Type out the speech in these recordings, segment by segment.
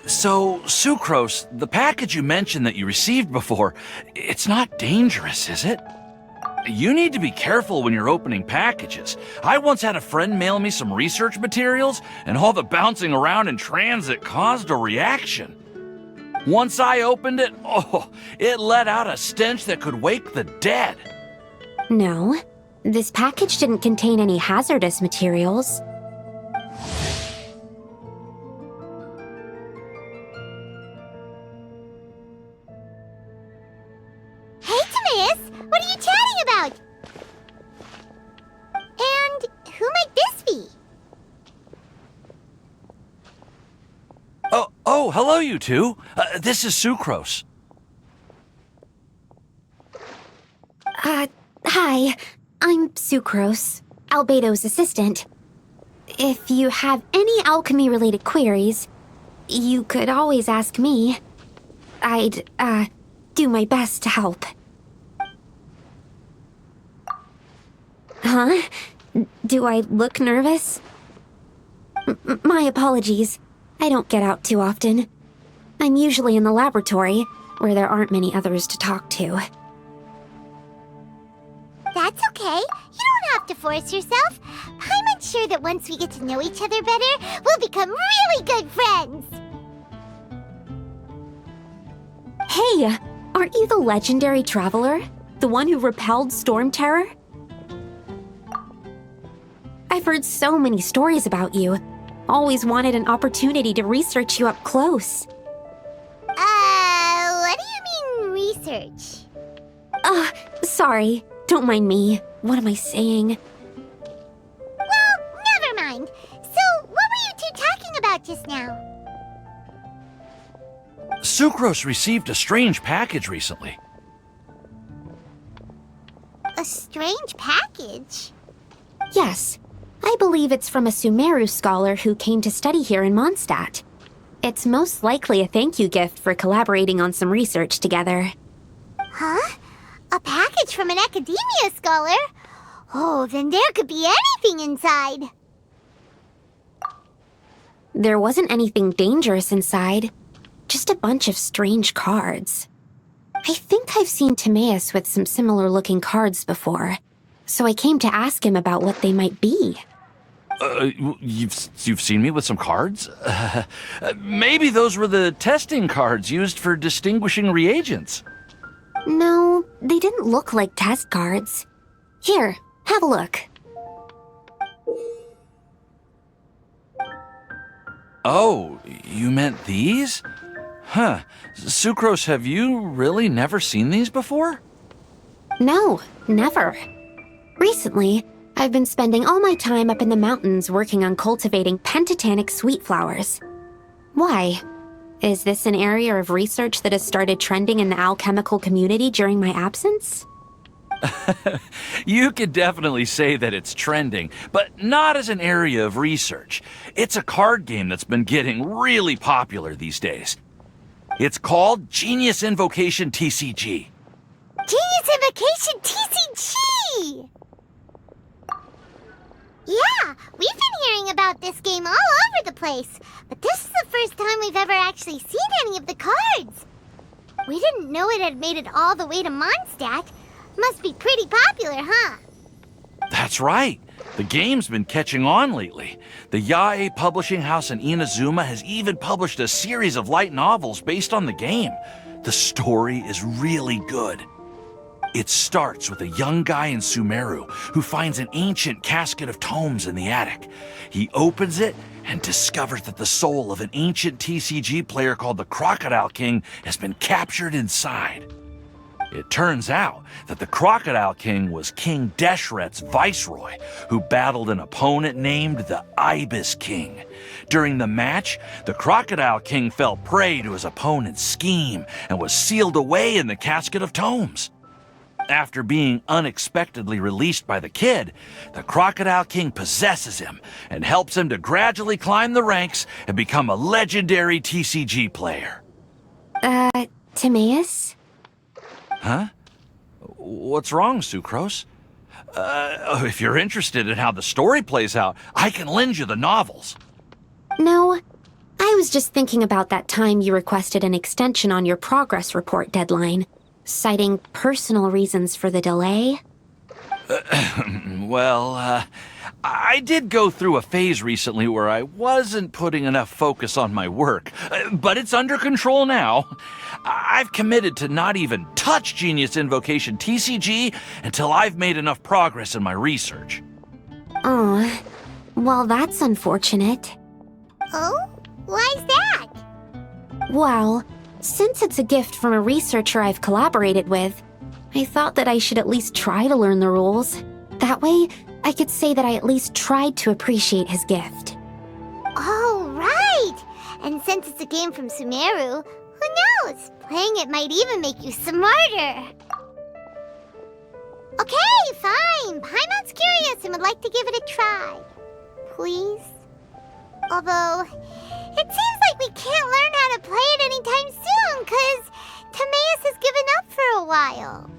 So, Sucrose, the package you mentioned that you received before, it's not dangerous, is it? You need to be careful when you're opening packages. I once had a friend mail me some research materials, and all the bouncing around in transit caused a reaction. Once I opened it, it let out a stench that could wake the dead. No, this package didn't contain any hazardous materials. Hey, Timaeus! What are you chatting about? And who might this be? Oh, hello, you two. This is Sucrose. Hi. I'm Sucrose, Albedo's assistant. If you have any alchemy-related queries, you could always ask me. I'd, do my best to help. Huh? Do I look nervous? My apologies. I don't get out too often. I'm usually in the laboratory, where there aren't many others to talk to. That's okay. You don't have to force yourself. I'm sure that once we get to know each other better, we'll become really good friends. Hey, aren't you the legendary traveler? The one who repelled Storm Terror? I've heard so many stories about you. Always wanted an opportunity to research you up close. What do you mean, research? Sorry. Don't mind me. What am I saying? Well, never mind. So, what were you two talking about just now? Sucrose received a strange package recently. A strange package? Yes. I believe it's from a Sumeru scholar who came to study here in Mondstadt. It's most likely a thank you gift for collaborating on some research together. Huh? A package from an academia scholar? Oh, then there could be anything inside. There wasn't anything dangerous inside. Just a bunch of strange cards. I think I've seen Timaeus with some similar-looking cards before, so I came to ask him about what they might be. You've seen me with some cards? Maybe those were the testing cards used for distinguishing reagents. No, they didn't look like test cards. Here, have a look. Oh, you meant these? Huh. Sucrose, have you really never seen these before? No, never. Recently, I've been spending all my time up in the mountains working on cultivating pentatonic sweet flowers. Why? Is this an area of research that has started trending in the alchemical community during my absence? You could definitely say that it's trending, but not as an area of research. It's a card game that's been getting really popular these days. It's called Genius Invocation TCG. Genius Invokation TCG! Yeah, we've been hearing about this game all over the place, but this is the first time we've ever actually seen any of the cards. We didn't know it had made it all the way to Mondstadt. Must be pretty popular, huh? That's right. The game's been catching on lately. The Yae publishing house in Inazuma has even published a series of light novels based on the game. The story is really good. It starts with a young guy in Sumeru who finds an ancient casket of tomes in the attic. He opens it and discovers that the soul of an ancient TCG player called the Crocodile King has been captured inside. It turns out that the Crocodile King was King Deshret's viceroy, who battled an opponent named the Ibis King. During the match, the Crocodile King fell prey to his opponent's scheme and was sealed away in the casket of tomes. After being unexpectedly released by the kid, the Crocodile King possesses him and helps him to gradually climb the ranks and become a legendary TCG player. Timaeus? Huh? What's wrong, Sucrose? If you're interested in how the story plays out, I can lend you the novels. No, I was just thinking about that time you requested an extension on your progress report deadline, citing personal reasons for the delay. Well, I did go through a phase recently where I wasn't putting enough focus on my work, but it's under control now. I've committed to not even touch Genius Invocation TCG until I've made enough progress in my research. Oh, well, that's unfortunate. Oh? Why's that? Well, since it's a gift from a researcher I've collaborated with, I thought that I should at least try to learn the rules. That way, I could say that I at least tried to appreciate his gift. Oh, right! And since it's a game from Sumeru, who knows? Playing it might even make you smarter. Okay, fine. Paimon's curious and would like to give it a try. Please? Although, it seems like we can't learn how to play it anytime soon, 'cause Timaeus has given up for a while.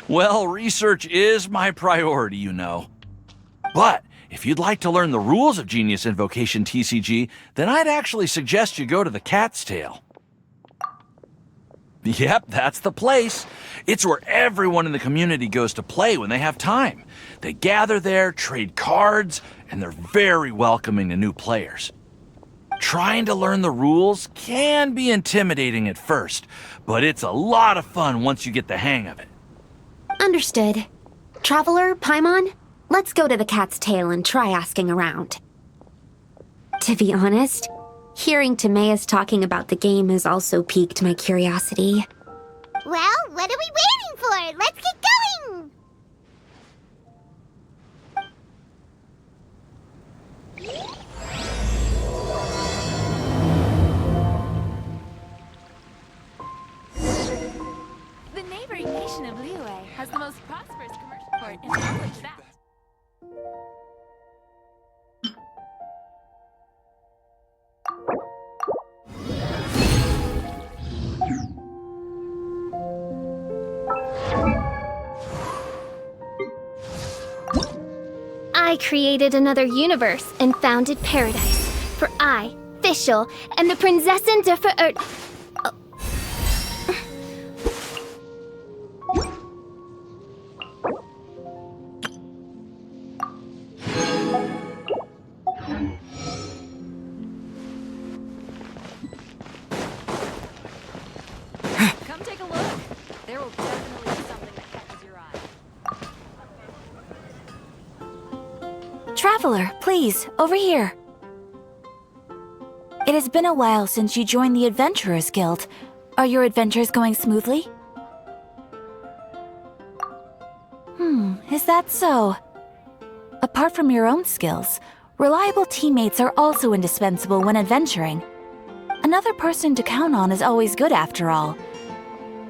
Well, research is my priority, you know. But if you'd like to learn the rules of Genius Invocation TCG, then I'd actually suggest you go to the Cat's Tail. Yep, that's the place. It's where everyone in the community goes to play when they have time. They gather there, trade cards, and they're very welcoming to new players. Trying to learn the rules can be intimidating at first, but it's a lot of fun once you get the hang of it. Understood. Traveler, Paimon, let's go to the Cat's Tail and try asking around. To be honest, hearing Timaeus talking about the game has also piqued my curiosity. Well, what are we waiting for? Let's get going! The neighboring nation of Liyue has the most prosperous commercial port in all of that. I created another universe and founded paradise. For I, Fischl, am the Prinzessin de Come take a look. There will definitely be something that catches your eye. Traveler, please, over here. It has been a while since you joined the Adventurers Guild. Are your adventures going smoothly? Is that so? Apart from your own skills, reliable teammates are also indispensable when adventuring. Another person to count on is always good after all.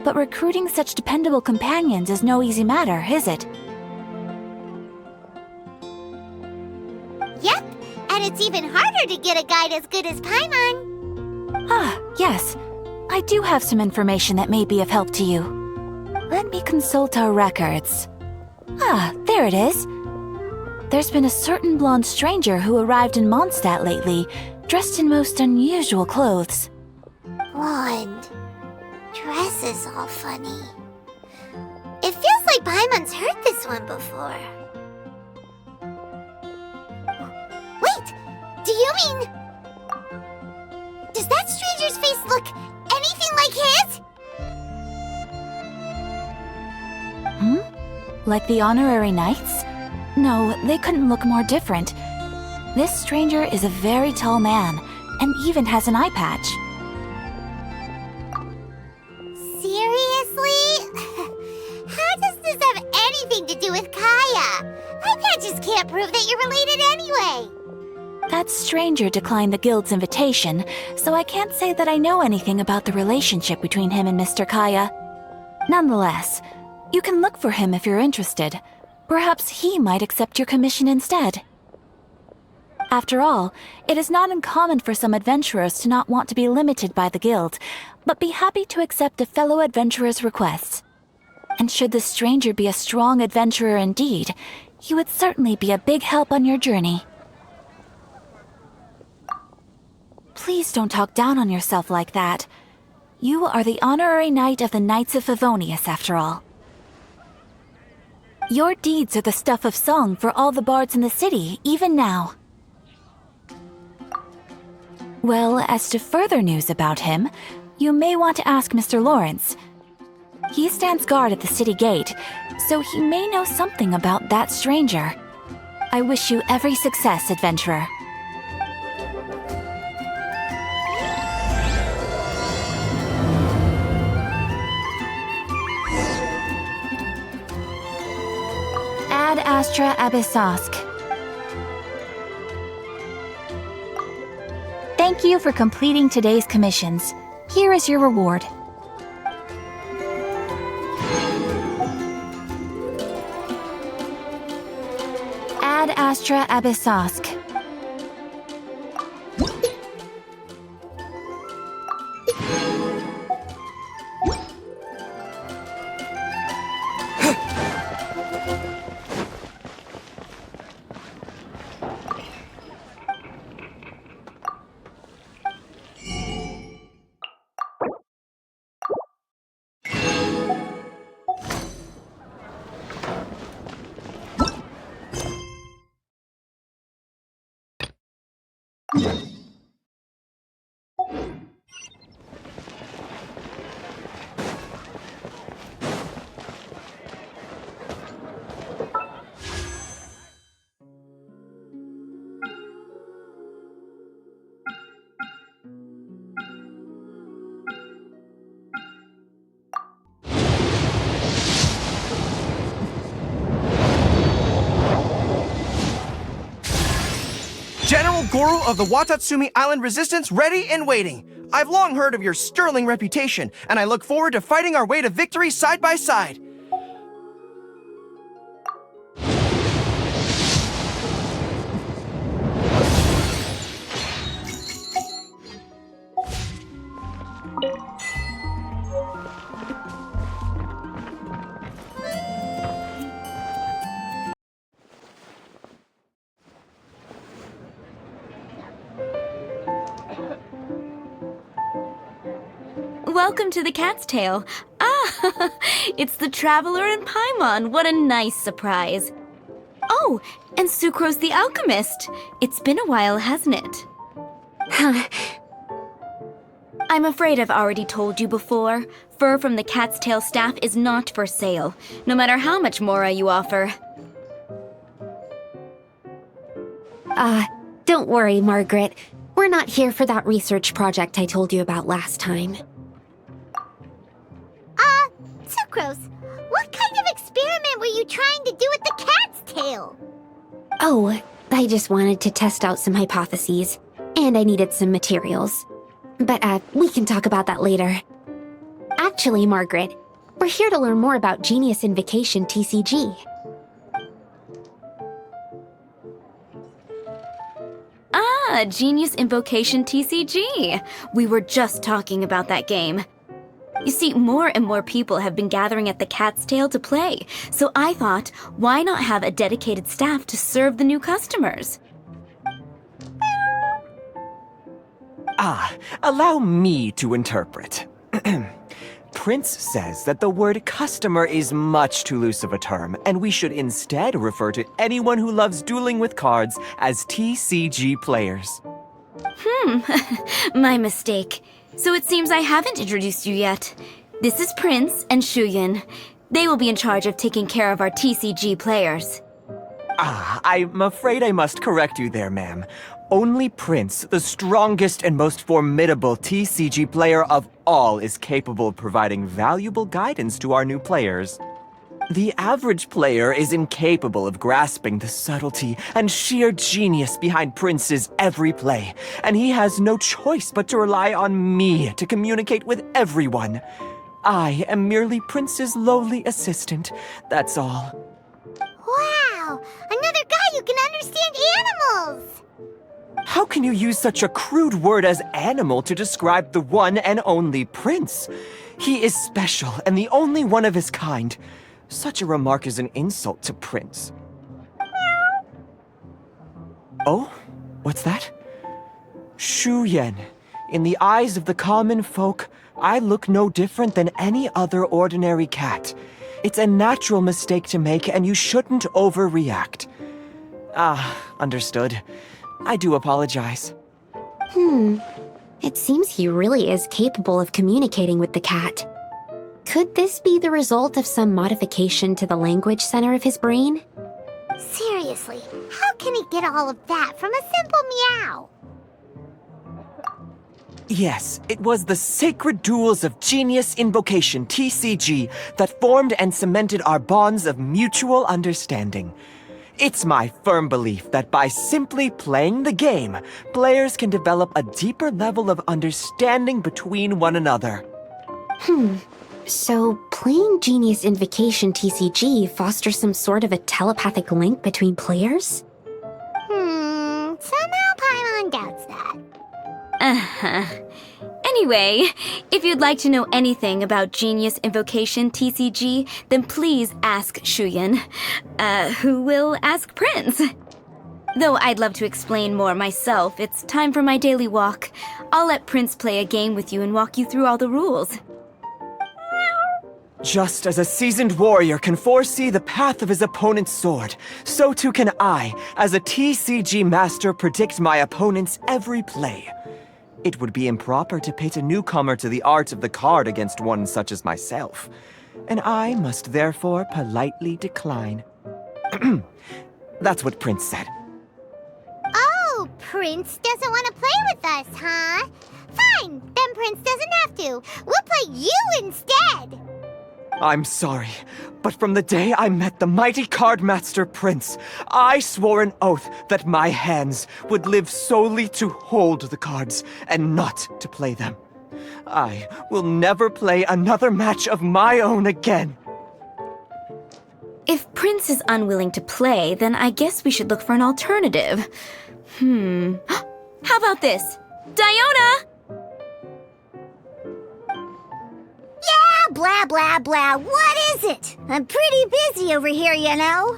But recruiting such dependable companions is no easy matter, is it? Yep, and it's even harder to get a guide as good as Paimon. Ah, yes. I do have some information that may be of help to you. Let me consult our records. Ah, there it is. There's been a certain blonde stranger who arrived in Mondstadt lately, dressed in most unusual clothes. Blonde. Dress is all funny. It feels like Paimon's heard this one before. Wait! Do you mean... Does that stranger's face look anything like his? Like the honorary knights? No, they couldn't look more different. This stranger is a very tall man, and even has an eye patch. Seriously? How does this have anything to do with Kaeya? Eye patches can't prove that you're related anyway. That stranger declined the guild's invitation, so I can't say that I know anything about the relationship between him and Mr. Kaeya. Nonetheless, you can look for him if you're interested. Perhaps he might accept your commission instead. After all, it is not uncommon for some adventurers to not want to be limited by the guild, but be happy to accept a fellow adventurer's requests. And should the stranger be a strong adventurer indeed, he would certainly be a big help on your journey. please don't talk down on yourself like that. You are the honorary knight of the Knights of Favonius, after all. Your deeds are the stuff of song for all the bards in the city, even now. Well, as to further news about him, you may want to ask Mr. Lawrence. He stands guard at the city gate, so he may know something about that stranger. I wish you every success, adventurer. Ad Astra Abyssosk. Thank you for completing today's commissions. Here is your reward. Ad Astra Abyssosk. General Guru of the Watatsumi Island Resistance ready and waiting. I've long heard of your sterling reputation, and I look forward to fighting our way to victory side by side. Welcome to the Cat's Tail. Ah, it's the Traveler and Paimon. What a nice surprise. Oh, and Sucrose the Alchemist. It's been a while, hasn't it? I'm afraid I've already told you before. Fur from the Cat's Tail staff is not for sale, no matter how much Mora you offer. Don't worry, Margaret. We're not here for that research project I told you about last time. Sucrose, what kind of experiment were you trying to do with the cat's tail? Oh, I just wanted to test out some hypotheses, and I needed some materials. But, we can talk about that later. Actually, Margaret, we're here to learn more about Genius Invokation TCG. Ah, Genius Invocation TCG. We were just talking about that game. You see, more and more people have been gathering at the Cat's Tail to play, so I thought, why not have a dedicated staff to serve the new customers? Allow me to interpret. Prince says that the word customer is much too loose of a term, and we should instead refer to anyone who loves dueling with cards as TCG players. My mistake. So it seems I haven't introduced you yet. This is Prince and Shuyan. They will be in charge of taking care of our TCG players. I'm afraid I must correct you there, ma'am. Only Prince, the strongest and most formidable TCG player of all, is capable of providing valuable guidance to our new players. The average player is incapable of grasping the subtlety and sheer genius behind Prince's every play, and he has no choice but to rely on me to communicate with everyone. I am merely Prince's lowly assistant, that's all. Wow! Another guy who can understand animals! How can you use such a crude word as animal to describe the one and only Prince? He is special and the only one of his kind. Such a remark is an insult to Prince. Oh? What's that? Shuyan, In the eyes of the common folk, I look no different than any other ordinary cat. It's a natural mistake to make, and you shouldn't overreact. Understood. I do apologize. It seems he really is capable of communicating with the cat. Could this be the result of some modification to the language center of his brain? Seriously, how can he get all of that from a simple meow? Yes, it was the sacred duels of Genius Invocation TCG that formed and cemented our bonds of mutual understanding. It's my firm belief that by simply playing the game, players can develop a deeper level of understanding between one another. So, playing Genius Invocation TCG fosters some sort of a telepathic link between players? Somehow Paimon doubts that. Anyway, if you'd like to know anything about Genius Invocation TCG, then please ask Shuyan, who will ask Prince. Though I'd love to explain more myself, it's time for my daily walk. I'll let Prince play a game with you and walk you through all the rules. Just as a seasoned warrior can foresee the path of his opponent's sword, so too can I, as a TCG master, predict my opponent's every play. It would be improper to pit a newcomer to the art of the card against one such as myself, and I must therefore politely decline. That's what Prince said. Oh, Prince doesn't want to play with us, huh? Fine, then Prince doesn't have to. We'll play you instead. I'm sorry, but from the day I met the mighty card master Prince, I swore an oath that my hands would live solely to hold the cards and not to play them. I will never play another match of my own again. If Prince is unwilling to play, then I guess we should look for an alternative. How about this? Diona! Yeah, blah, blah, blah. What is it? I'm pretty busy over here, you know.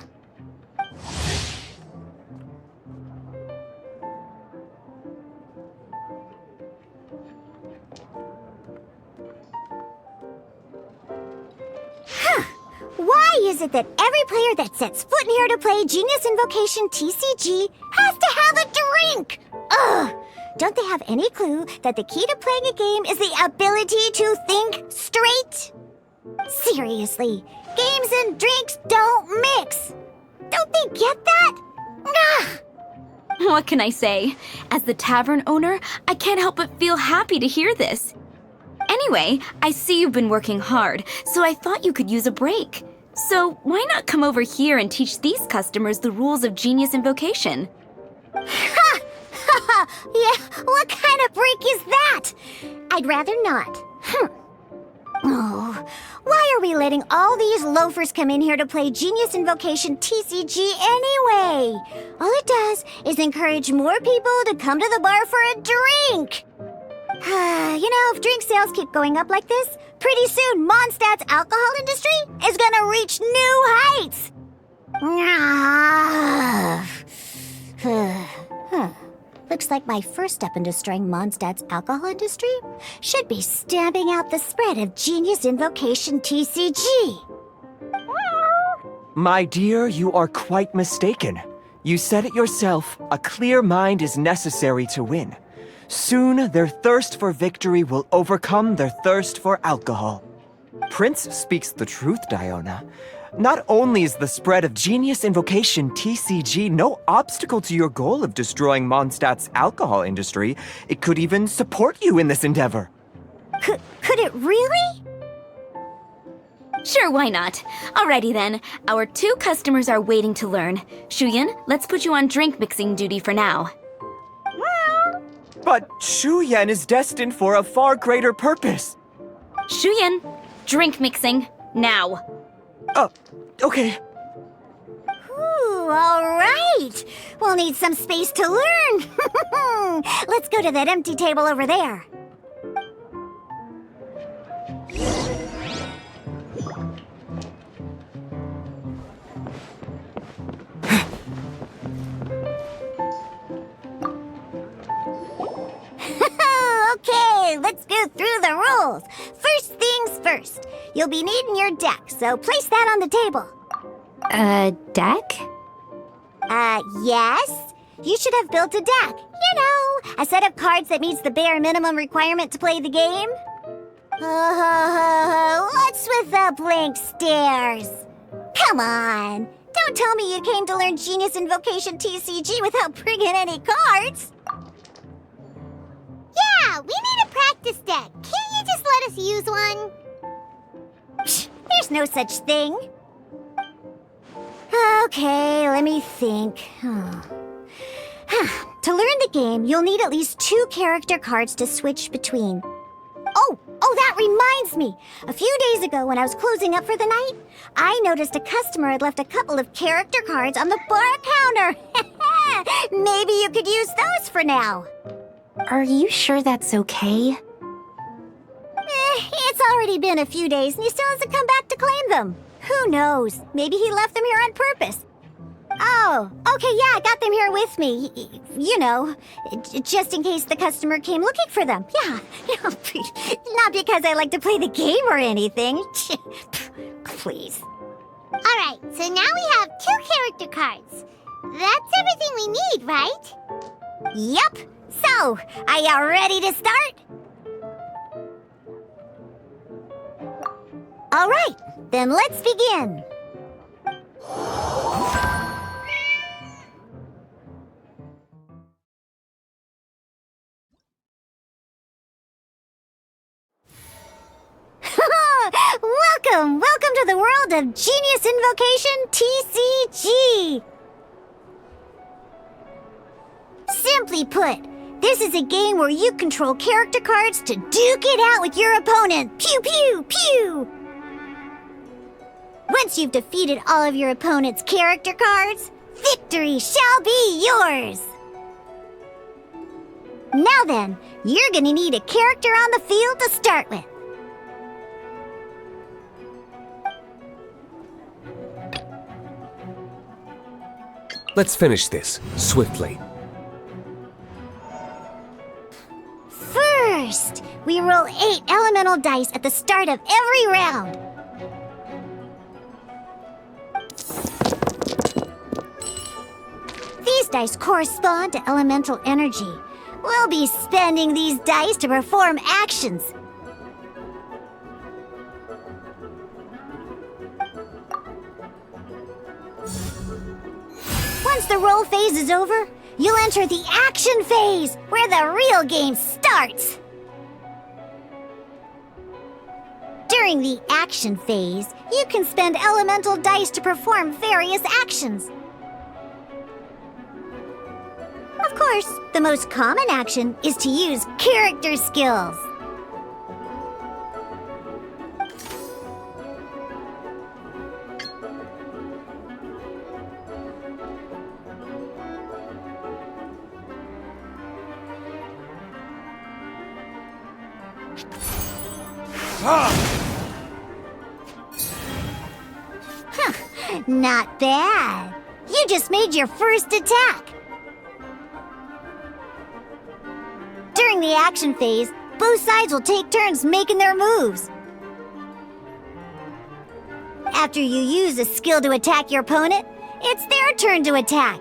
Why is it that every player that sets foot in here to play Genius Invocation TCG has to have a drink? Ugh! Don't they have any clue that the key to playing a game is the ability to think straight? Seriously, games and drinks don't mix. Don't they get that? Ugh! What can I say? As the tavern owner, I can't help but feel happy to hear this. Anyway, I see you've been working hard, so I thought you could use a break. So why not come over here and teach these customers the rules of Genius Invocation? Ha! Yeah, what kind of break is that? I'd rather not. Oh, why are we letting all these loafers come in here to play Genius Invocation TCG anyway? All it does is encourage more people to come to the bar for a drink. You know, if drink sales keep going up like this, pretty soon Mondstadt's alcohol industry is gonna reach new heights. Looks like my first step in destroying Mondstadt's alcohol industry should be stamping out the spread of Genius Invocation TCG. My dear, you are quite mistaken. You said it yourself, a clear mind is necessary to win. Soon, their thirst for victory will overcome their thirst for alcohol. Prince speaks the truth, Diona. Not only is the spread of Genius Invocation TCG no obstacle to your goal of destroying Mondstadt's alcohol industry, it could even support you in this endeavor. Could it really? Sure, why not? Alrighty then, our 2 customers are waiting to learn. Shuyan, let's put you on drink mixing duty for now. But Shuyan is destined for a far greater purpose. Shuyan, drink mixing, now. Okay. Ooh, all right. We'll need some space to learn. Let's go to that empty table over there. rules. First things first. You'll be needing your deck, so place that on the table. Deck? Yes? You should have built a deck. You know, a set of cards that meets the bare minimum requirement to play the game. What's with the blank stares? Come on. Don't tell me you came to learn Genius Invocation TCG without bringing any cards. Yeah, we need a practice deck. Can't you just let us use one? Psh, there's no such thing. Okay, let me think. To learn the game, you'll need at least 2 character cards to switch between. Oh, that reminds me. A few days ago when I was closing up for the night, I noticed a customer had left a couple of character cards on the bar counter. Maybe you could use those for now. Are you sure that's okay? It's already been a few days and he still hasn't come back to claim them. Who knows? Maybe he left them here on purpose. Oh, okay, yeah, I got them here with me. You know, just in case the customer came looking for them. Yeah, not because I like to play the game or anything. Please. All right, so now we have 2 character cards. That's everything we need, right? Yep. So, are you ready to start? All right, then let's begin. Welcome to the world of Genius Invocation TCG! Simply put, this is a game where you control character cards to duke it out with your opponent. Pew, pew, pew! Once you've defeated all of your opponent's character cards, victory shall be yours! Now then, you're gonna need a character on the field to start with. Let's finish this, swiftly. First, we roll 8 elemental dice at the start of every round. These dice correspond to elemental energy. We'll be spending these dice to perform actions. Once the roll phase is over, you'll enter the action phase, where the real game starts. During the action phase, you can spend elemental dice to perform various actions. Of course, the most common action is to use character skills. Not bad. You just made your first attack. During the action phase, both sides will take turns making their moves. After you use a skill to attack your opponent, it's their turn to attack.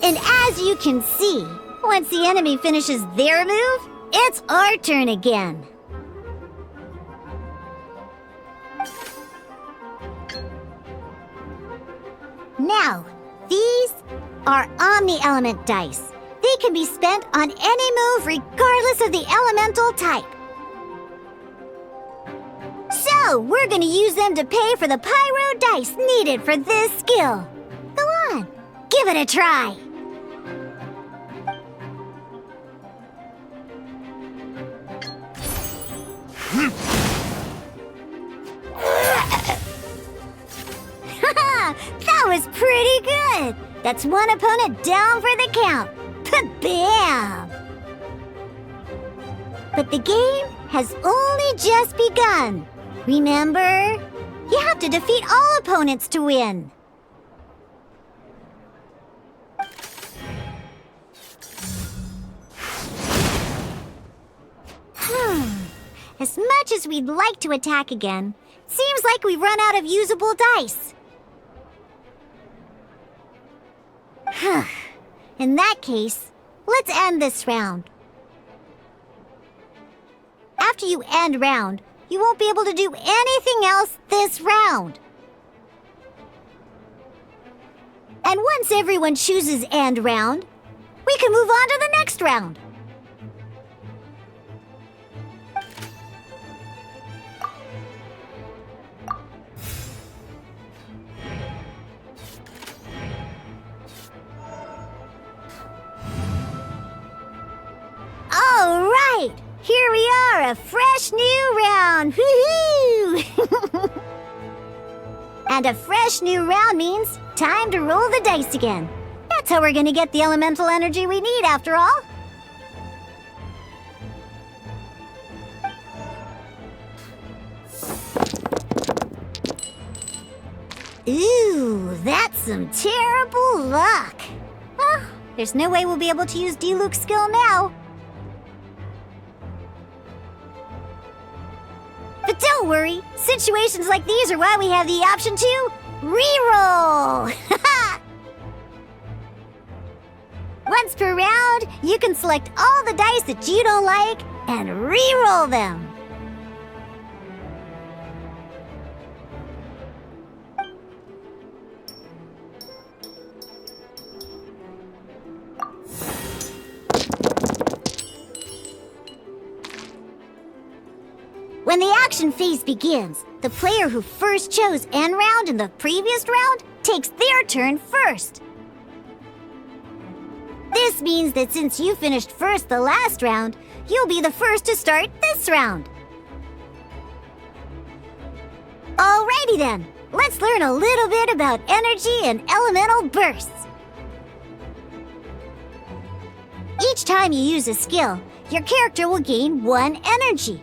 And as you can see, once the enemy finishes their move, it's our turn again. Now, these are Omni-Element dice. They can be spent on any move regardless of the elemental type. So, we're gonna use them to pay for the pyro dice needed for this skill. Go on, give it a try. That was pretty good. That's one opponent down for the count. Bam! But the game has only just begun. Remember? You have to defeat all opponents to win. As much as we'd like to attack again, seems like we've run out of usable dice. In that case, let's end this round. After you end round, you won't be able to do anything else this round. And once everyone chooses end round, we can move on to the next round. All right, here we are, a fresh new round. Woohoo! And a fresh new round means time to roll the dice again. That's how we're gonna get the elemental energy we need, after all. Ooh, that's some terrible luck. Well, there's no way we'll be able to use Diluc's skill now. But don't worry, situations like these are why we have the option to reroll. Once per round, you can select all the dice that you don't like and re-roll them. When the action phase begins, the player who first chose end round in the previous round takes their turn first. This means that since you finished first the last round, you'll be the first to start this round. Alrighty then, let's learn a little bit about energy and elemental bursts. Each time you use a skill, your character will gain 1 energy.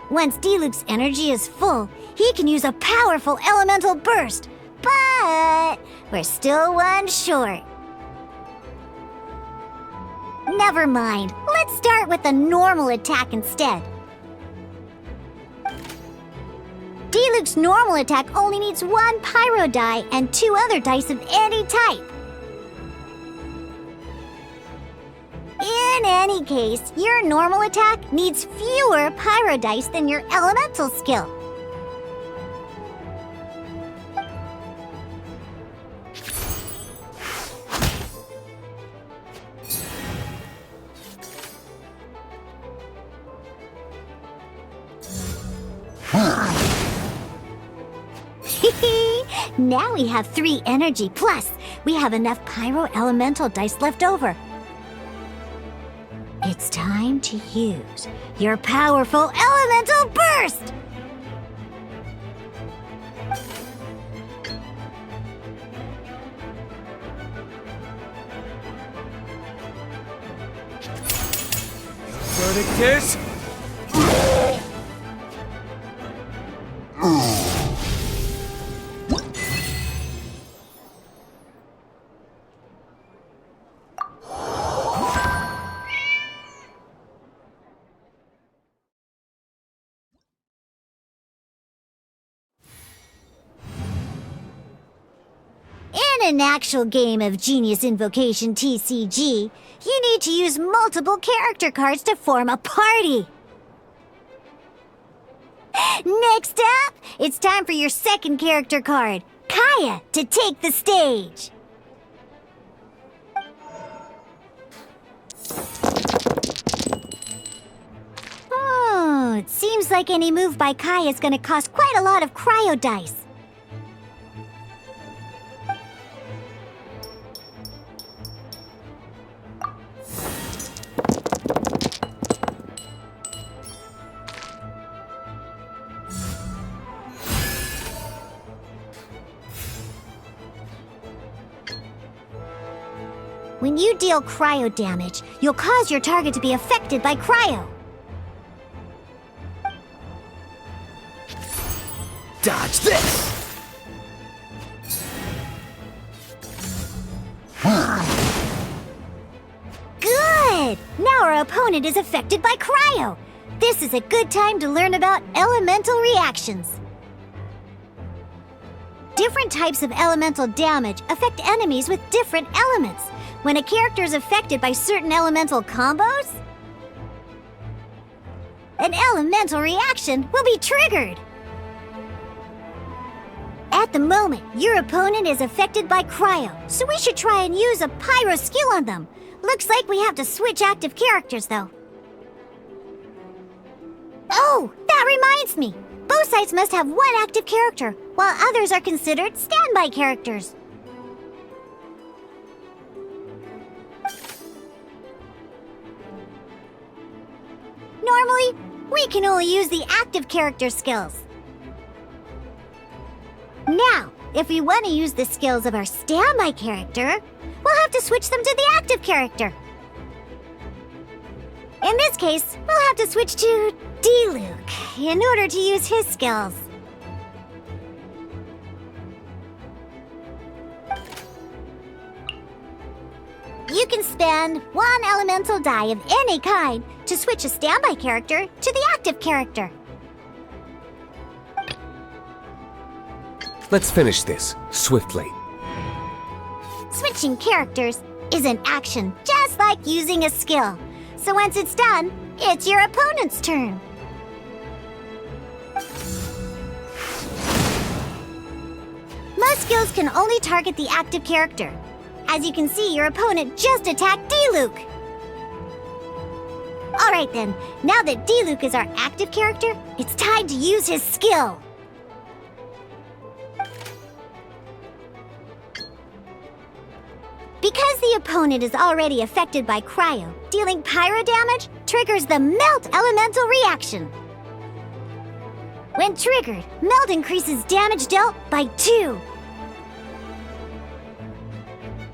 Once Diluc's energy is full, he can use a powerful elemental burst, but we're still 1 short. Never mind, let's start with a normal attack instead. Diluc's normal attack only needs 1 pyro die and 2 other dice of any type. In any case, your normal attack needs fewer pyro dice than your elemental skill. Now we have 3 energy, plus we have enough pyro elemental dice left over. It's time to use your powerful elemental burst! Verdict is... In an actual game of Genius Invocation TCG, you need to use multiple character cards to form a party. Next up, it's time for your second character card, Kaeya, to take the stage. Oh, it seems like any move by Kaeya is going to cost quite a lot of cryo dice. When you deal cryo damage, you'll cause your target to be affected by cryo. Dodge this! Good! Now our opponent is affected by cryo. This is a good time to learn about elemental reactions. Different types of elemental damage affect enemies with different elements. When a character is affected by certain elemental combos, an elemental reaction will be triggered. At the moment, your opponent is affected by cryo, so we should try and use a pyro skill on them. Looks like we have to switch active characters, though. Oh, that reminds me! Both sides must have one active character, while others are considered standby characters. Normally, we can only use the active character skills. Now, if we want to use the skills of our standby character, we'll have to switch them to the active character. In this case, we'll have to switch to D-Luke in order to use his skills. You can spend one elemental die of any kind to switch a standby character to the active character. Let's finish this swiftly. Switching characters is an action just like using a skill. So once it's done, it's your opponent's turn. Most skills can only target the active character. As you can see, your opponent just attacked D-Luke. Alright then, now that D-Luke is our active character, it's time to use his skill. Because the opponent is already affected by cryo, dealing pyro damage triggers the melt elemental reaction. When triggered, melt increases damage dealt by 2.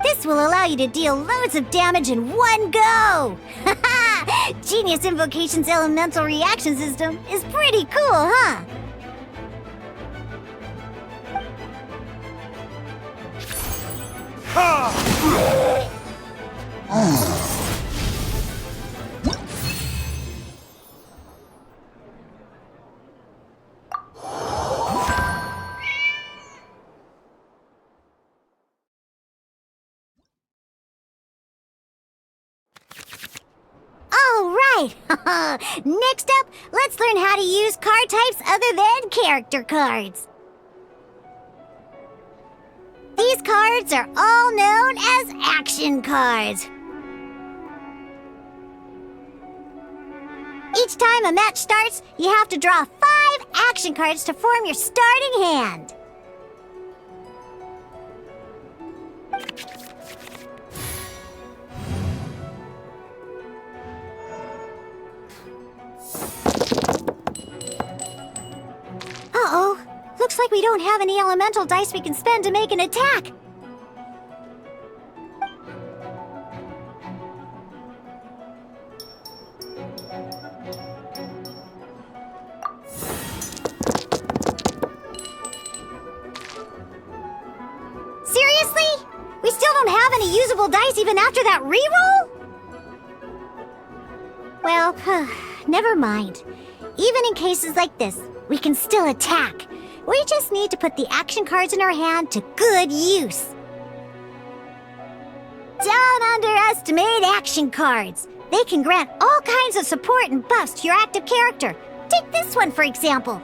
This will allow you to deal loads of damage in one go! Haha! Genius Invocation's elemental reaction system is pretty cool, huh? Alright! Next up, let's learn how to use card types other than character cards. These cards are all known as action cards. Each time a match starts, you have to draw 5 action cards to form your starting hand. Uh-oh. Looks like we don't have any elemental dice we can spend to make an attack. Seriously? We still don't have any usable dice even after that reroll? Well, never mind. Even in cases like this, we can still attack. We just need to put the action cards in our hand to good use. Don't underestimate action cards. They can grant all kinds of support and buffs to your active character. Take this one, for example.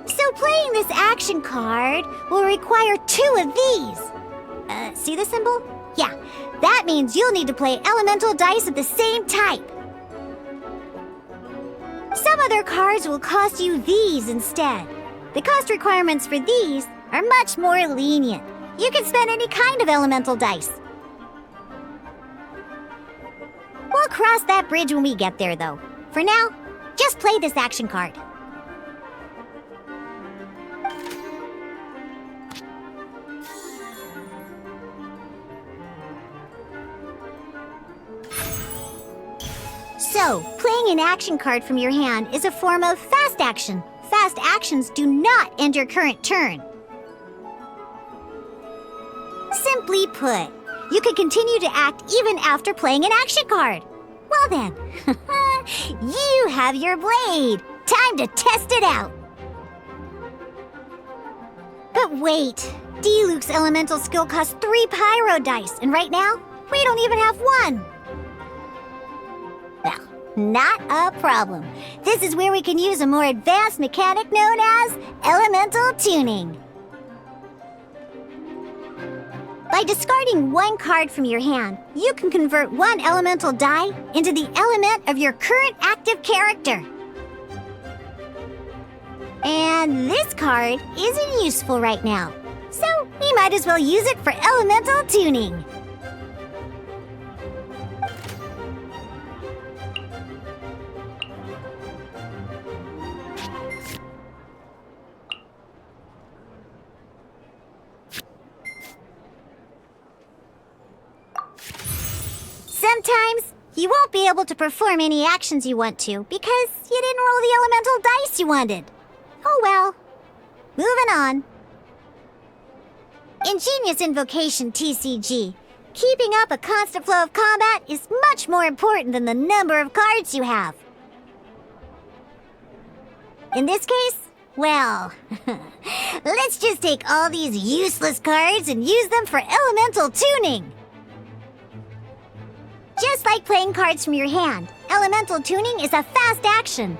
So playing this action card will require 2 of these. See the symbol? Yeah, that means you'll need to play elemental dice of the same type. Some other cards will cost you these instead. The cost requirements for these are much more lenient. You can spend any kind of elemental dice. We'll cross that bridge when we get there, though. For now, just play this action card. So, playing an action card from your hand is a form of fast action. Fast actions do not end your current turn. Simply put, you can continue to act even after playing an action card. Well then, you have your blade. Time to test it out. But wait, D-Luke's elemental skill costs 3 pyro dice, and right now, we don't even have 1. Well, not a problem. This is where we can use a more advanced mechanic known as elemental tuning. By discarding 1 card from your hand, you can convert 1 elemental die into the element of your current active character. And this card isn't useful right now, so we might as well use it for elemental tuning. Sometimes, you won't be able to perform any actions you want to because you didn't roll the elemental dice you wanted. Oh well. Moving on. In Genius Invocation TCG, keeping up a constant flow of combat is much more important than the number of cards you have. In this case, well, let's just take all these useless cards and use them for elemental tuning. Just like playing cards from your hand, elemental tuning is a fast action.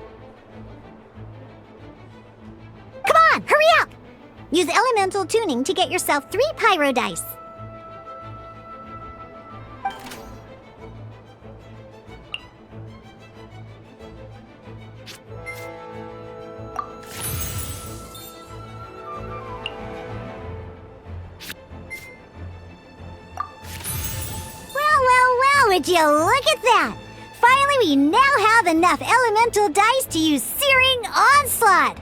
Come on, hurry up! Use elemental tuning to get yourself 3 pyro dice. Well, would you look at that? Finally, we now have enough elemental dice to use Searing Onslaught.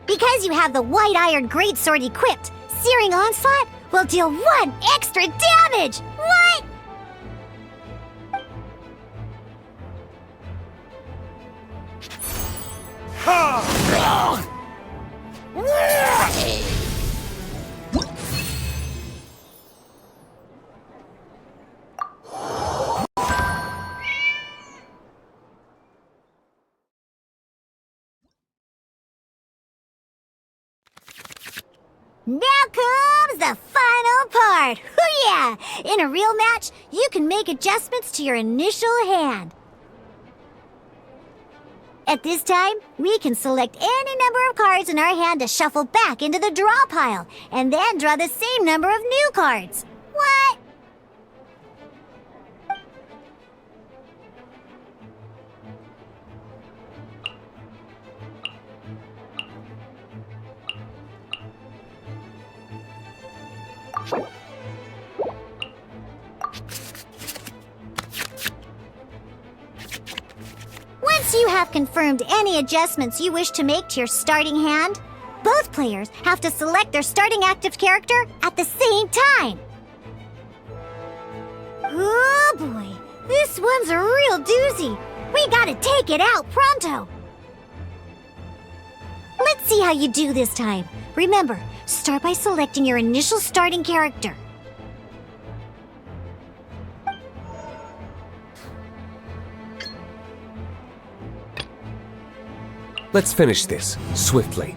Because you have the White Iron Greatsword equipped, Searing Onslaught will deal 1 extra damage! What? Now comes the final part! Hoo-yeah! In a real match, you can make adjustments to your initial hand. At this time, we can select any number of cards in our hand to shuffle back into the draw pile, and then draw the same number of new cards. What? Once you have confirmed any adjustments you wish to make to your starting hand, both players have to select their starting active character at the same time. Oh boy, this one's a real doozy. We gotta take it out pronto. Let's see how you do this time. Remember, start by selecting your initial starting character. Let's finish this swiftly.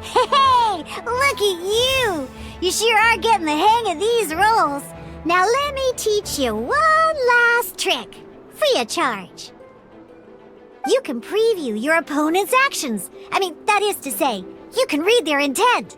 Hey, look at you! You sure are getting the hang of these rolls. Now let me teach you one last trick, free of charge. You can preview your opponent's actions. That is to say, you can read their intent.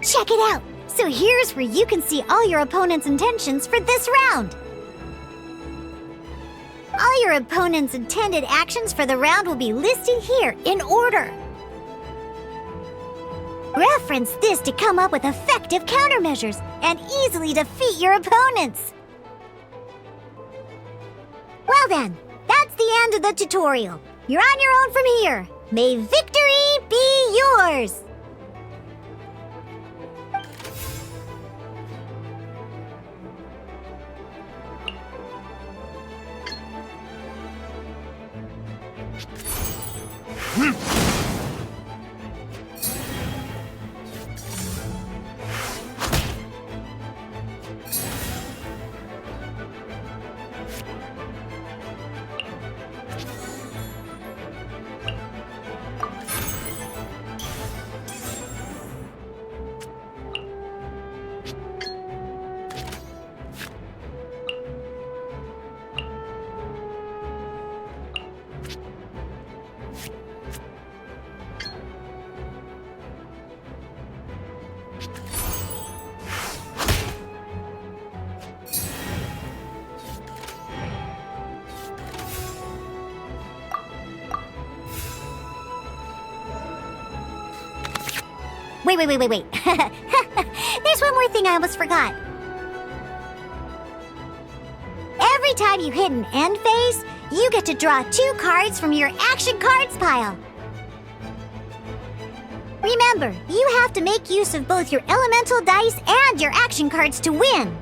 Check it out! So here's where you can see all your opponent's intentions for this round. All your opponent's intended actions for the round will be listed here in order. Reference this to come up with effective countermeasures and easily defeat your opponents. Well then, that's the end of the tutorial. You're on your own from here. May victory be yours! Wait. There's one more thing I almost forgot. Every time you hit an end phase, you get to draw 2 cards from your action cards pile. Remember, you have to make use of both your elemental dice and your action cards to win.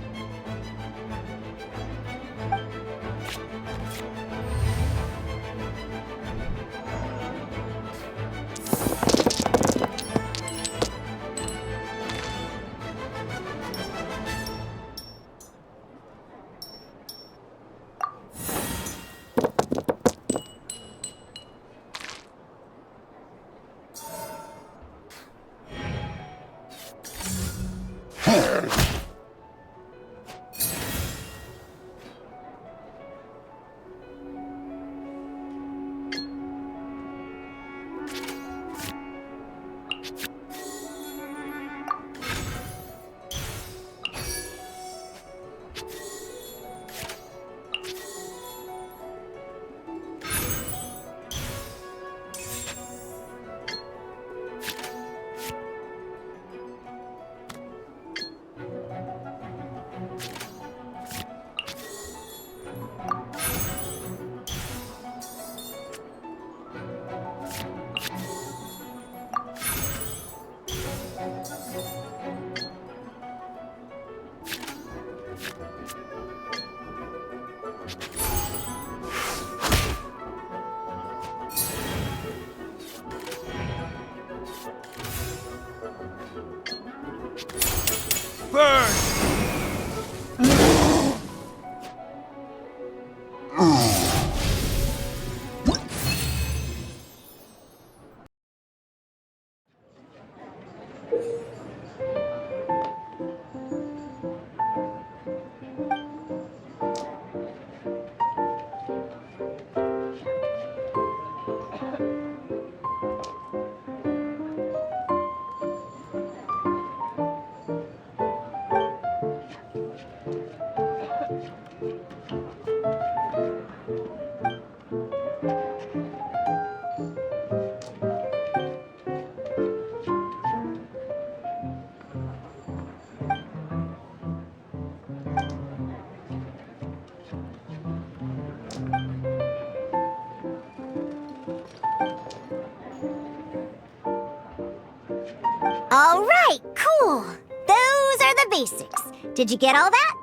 Alright, cool! Those are the basics. Did you get all that?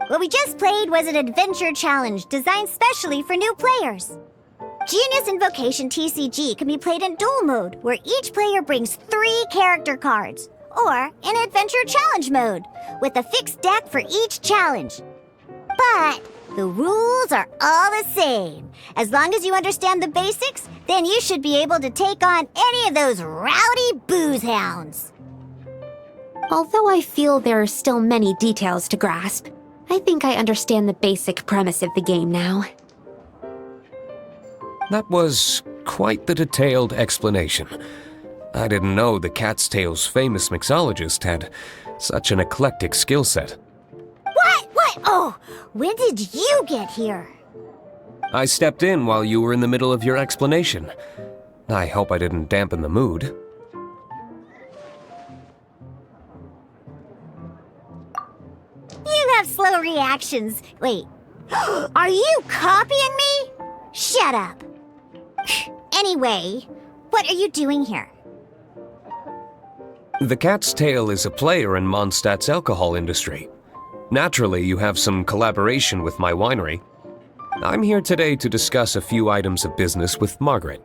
What we just played was an adventure challenge designed specially for new players. Genius Invokation TCG can be played in duel mode, where each player brings 3 character cards, or in adventure challenge mode, with a fixed deck for each challenge. But the rules are all the same. As long as you understand the basics, then you should be able to take on any of those rowdy booze hounds. Although I feel there are still many details to grasp, I think I understand the basic premise of the game now. That was quite the detailed explanation. I didn't know the Cat's Tail's famous mixologist had such an eclectic skill set. What? Oh, when did you get here? I stepped in while you were in the middle of your explanation. I hope I didn't dampen the mood. You have slow reactions. Wait, are you copying me? Shut up. Anyway, what are you doing here? The Cat's Tail is a player in Mondstadt's alcohol industry. Naturally, you have some collaboration with my winery. I'm here today to discuss a few items of business with Margaret.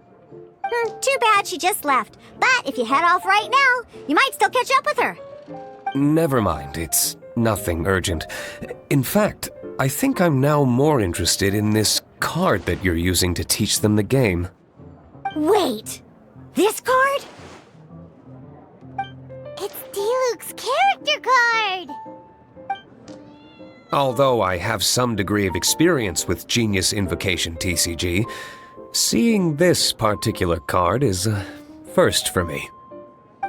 Too bad she just left. But if you head off right now, you might still catch up with her. Never mind, it's nothing urgent. In fact, I think I'm now more interested in this card that you're using to teach them the game. Wait, this card? It's Diluc's character card! Although I have some degree of experience with Genius Invocation TCG, seeing this particular card is a first for me.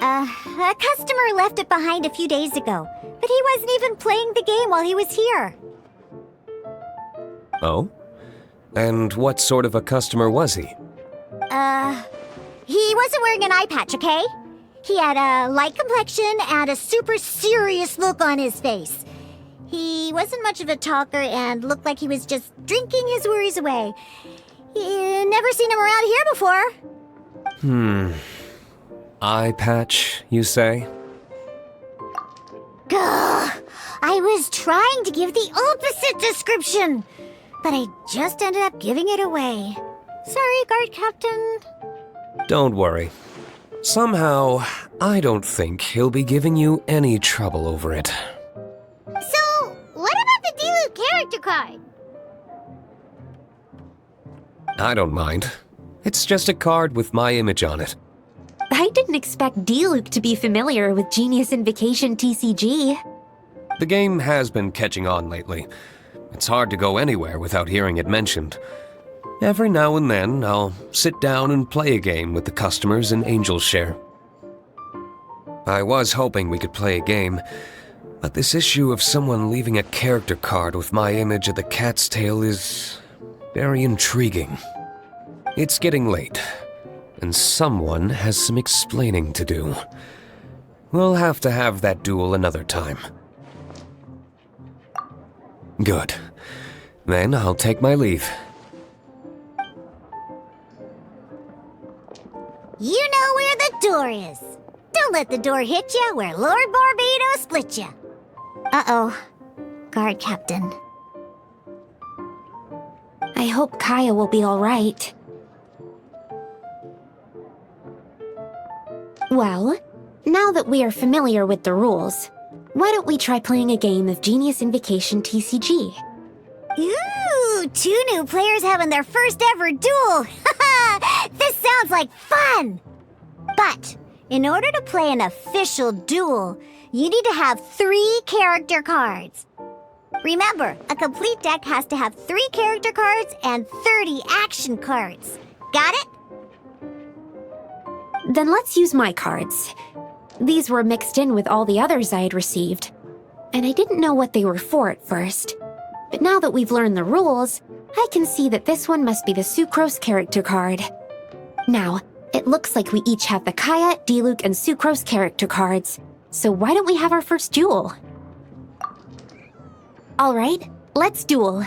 A customer left it behind a few days ago, but he wasn't even playing the game while he was here. Oh? And what sort of a customer was he? He wasn't wearing an eye patch, okay? He had a light complexion and a super serious look on his face. He wasn't much of a talker and looked like he was just drinking his worries away. Never seen him around here before. Eye patch, you say? Gah! I was trying to give the opposite description, but I just ended up giving it away. Sorry, guard captain. Don't worry. Somehow, I don't think he'll be giving you any trouble over it. So, what about the Diluc character card? I don't mind. It's just a card with my image on it. I didn't expect Diluc to be familiar with Genius Invocation TCG. The game has been catching on lately. It's hard to go anywhere without hearing it mentioned. Every now and then, I'll sit down and play a game with the customers in Angel's Share. I was hoping we could play a game, but this issue of someone leaving a character card with my image at the Cat's Tail is very intriguing. It's getting late, and someone has some explaining to do. We'll have to have that duel another time. Good. Then I'll take my leave. You know where the door is. Don't let the door hit you where Lord Barbados split you. Uh-oh. Guard captain. I hope Kaeya will be all right. Well, now that we are familiar with the rules, why don't we try playing a game of Genius Invocation TCG? Ooh, 2 new players having their first ever duel. This sounds like fun! But, in order to play an official duel, you need to have 3 character cards. Remember, a complete deck has to have 3 character cards and 30 action cards. Got it? Then let's use my cards. These were mixed in with all the others I had received, and I didn't know what they were for at first. But now that we've learned the rules, I can see that this one must be the Sucrose character card. Now, it looks like we each have the Kaeya, Diluc, and Sucrose character cards, so why don't we have our first duel? Alright, let's duel.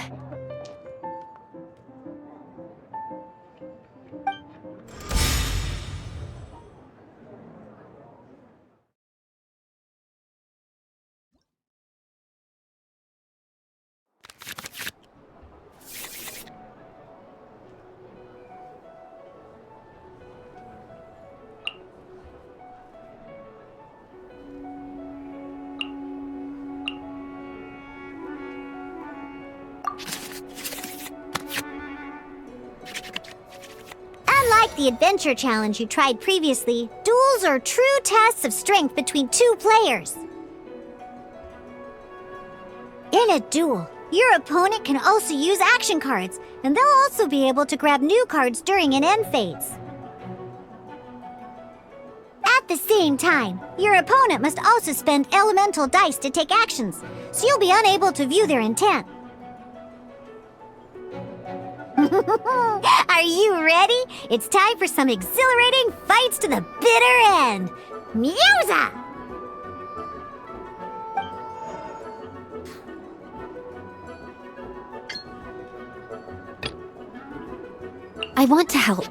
Unlike the adventure challenge you tried previously, duels are true tests of strength between 2 players. In a duel, your opponent can also use action cards, and they'll also be able to grab new cards during an end phase. the same time. Your opponent must also spend elemental dice to take actions, so you'll be unable to view their intent. Are you ready? It's time for some exhilarating fights to the bitter end. Musa! I want to help.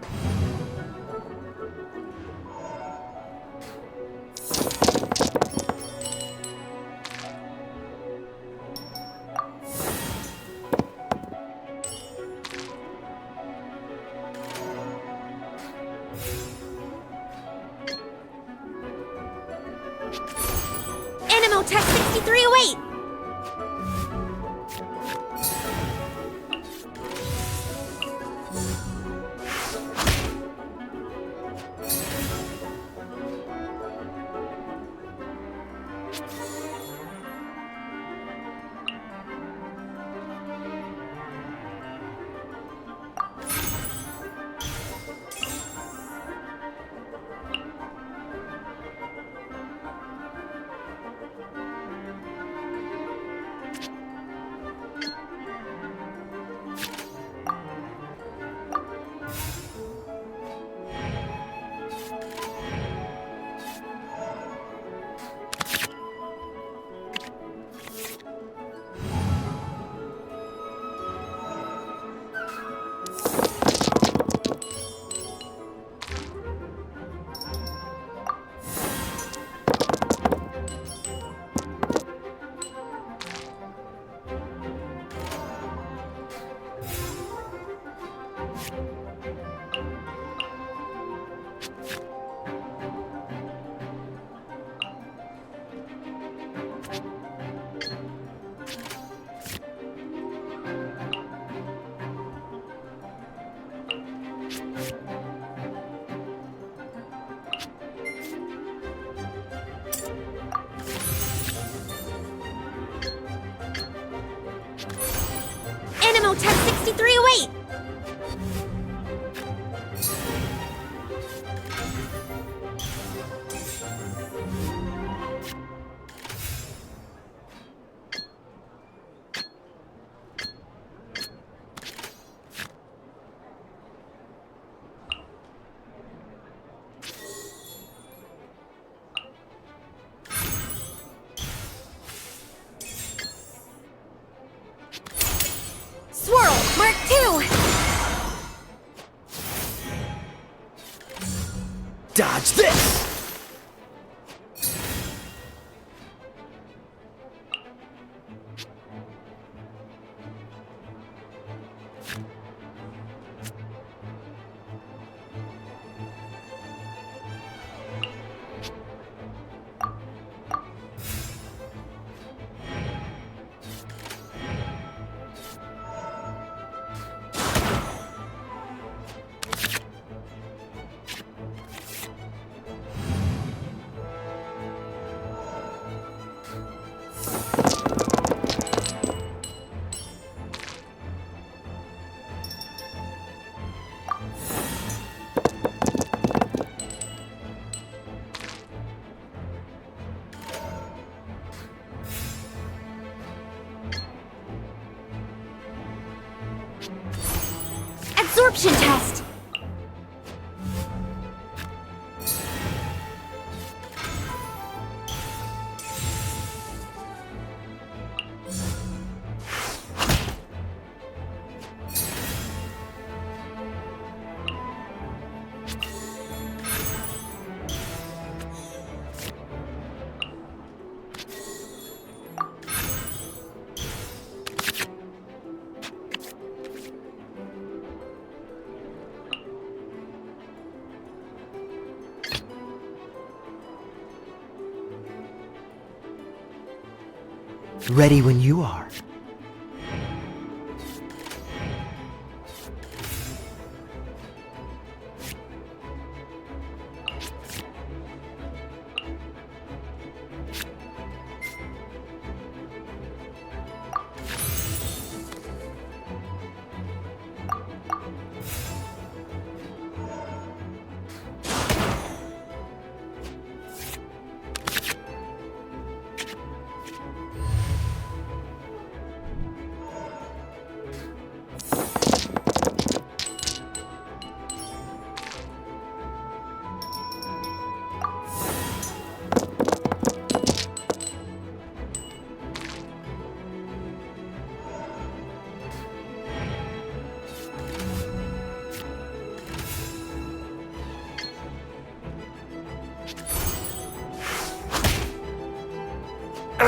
Animo Tech 6308! Animo Tech 6308! Swirl Mark II! Dodge this! Absorption test! Ready when you are.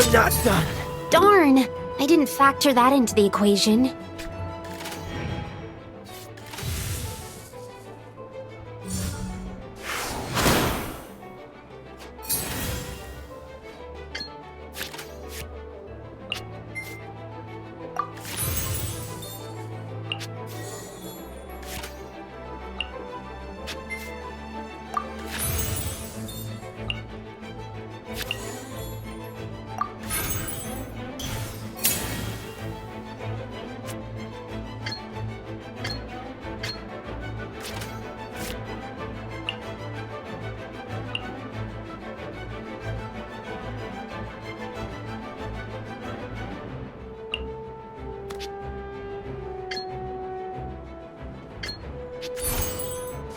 I'm not done. Darn, I didn't factor that into the equation.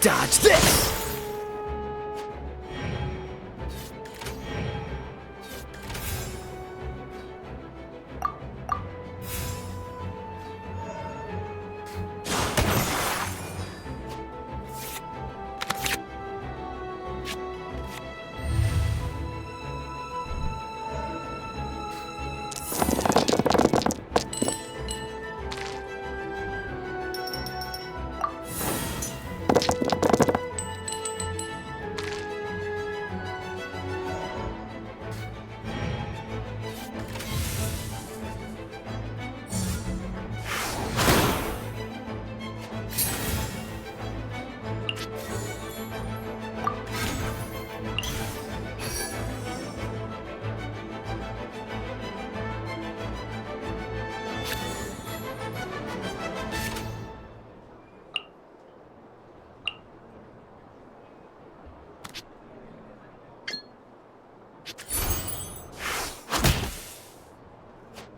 Dodge this!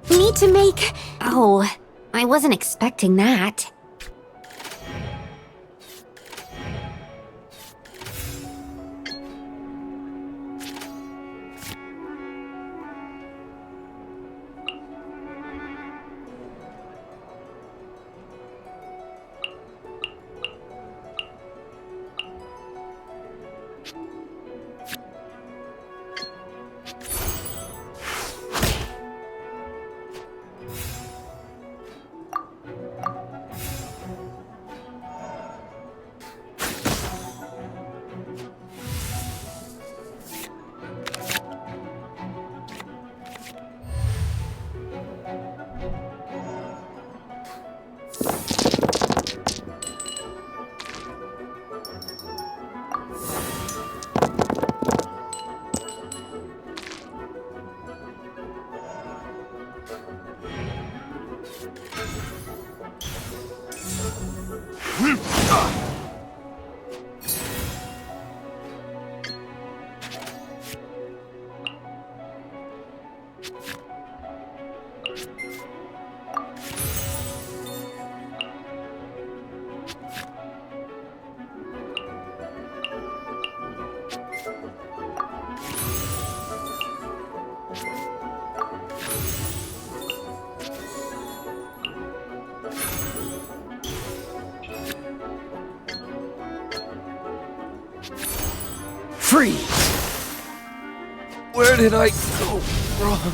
Need to make... Oh, I wasn't expecting that. Freeze! Where did I go wrong?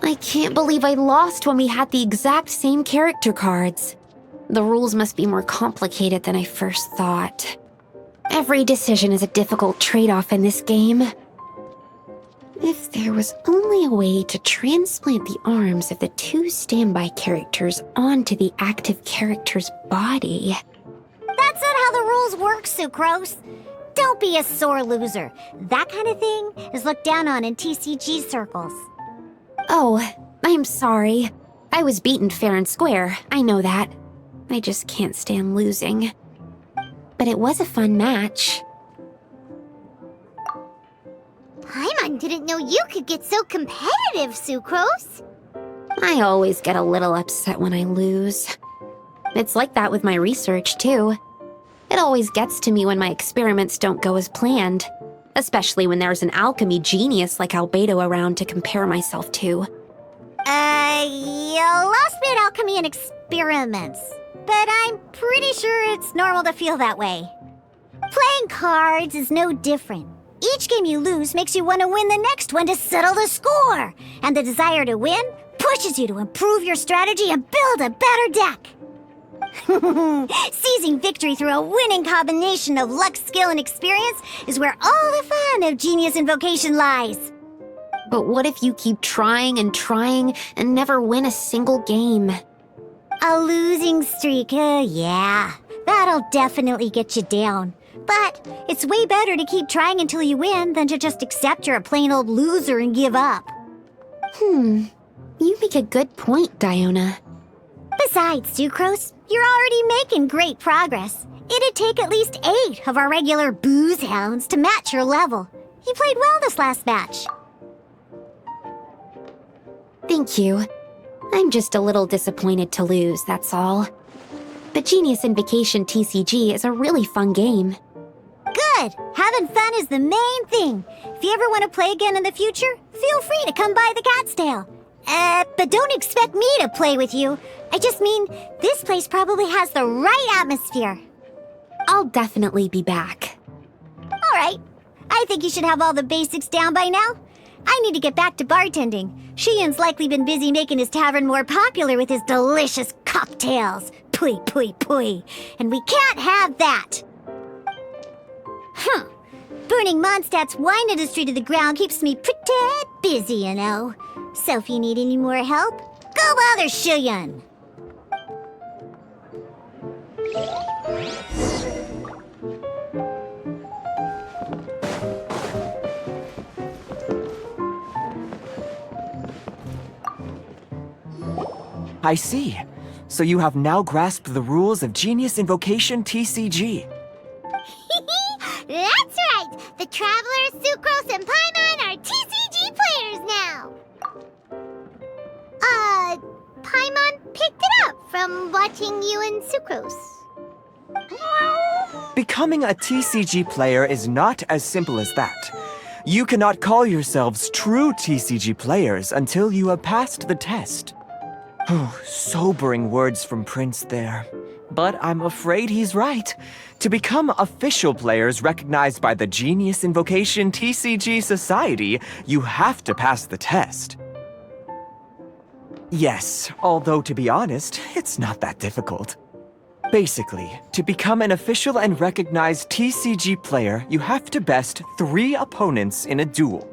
I can't believe I lost when we had the exact same character cards. The rules must be more complicated than I first thought. Every decision is a difficult trade-off in this game. If there was only a way to transplant the arms of the two standby characters onto the active character's body... That's not how the rules work, Sucrose. Don't be a sore loser. That kind of thing is looked down on in TCG circles. Oh, I'm sorry. I was beaten fair and square, I know that. I just can't stand losing. But it was a fun match. Paimon didn't know you could get so competitive, Sucrose. I always get a little upset when I lose. It's like that with my research, too. It always gets to me when my experiments don't go as planned. Especially when there's an alchemy genius like Albedo around to compare myself to. You lost me at alchemy and experiments. But I'm pretty sure it's normal to feel that way. Playing Playing cards is no different. Each game you lose makes you want to win the next one to settle the score. And the desire to win pushes you to improve your strategy and build a better deck. Seizing victory through a winning combination of luck, skill, and experience is where all the fun of Genius Invocation lies. But what if you keep trying and never win a single game? A losing streak, yeah. That'll definitely get you down. But it's way better to keep trying until you win than to just accept you're a plain old loser and give up. You make a good point, Diona. Besides, Sucrose, you're already making great progress. It'd take at least 8 of our regular booze hounds to match your level. You played well this last match. Thank you. I'm just a little disappointed to lose, that's all. But Genius Invocation TCG is a really fun game. Good! Having fun is the main thing. If you ever want to play again in the future, feel free to come by the Cat's Tail. But don't expect me to play with you. I just mean, this place probably has the right atmosphere. I'll definitely be back. Alright. I think you should have all the basics down by now. I need to get back to bartending. Shiyan's likely been busy making his tavern more popular with his delicious cocktails. Pui, pui, pui. And we can't have that. Burning Mondstadt's wine industry to the ground keeps me pretty busy, you know. So if you need any more help, go bother Shiyan. I see. So you have now grasped the rules of Genius Invocation TCG. That's right! The Travelers, Sucrose, and Paimon are TCG players now! Paimon picked it up from watching you and Sucrose. Becoming a TCG player is not as simple as that. You cannot call yourselves true TCG players until you have passed the test. Oh, sobering words from Prince there. But I'm afraid he's right. To become official players recognized by the Genius Invocation TCG Society, you have to pass the test. Yes, although to be honest, it's not that difficult. Basically, to become an official and recognized TCG player, you have to best 3 opponents in a duel.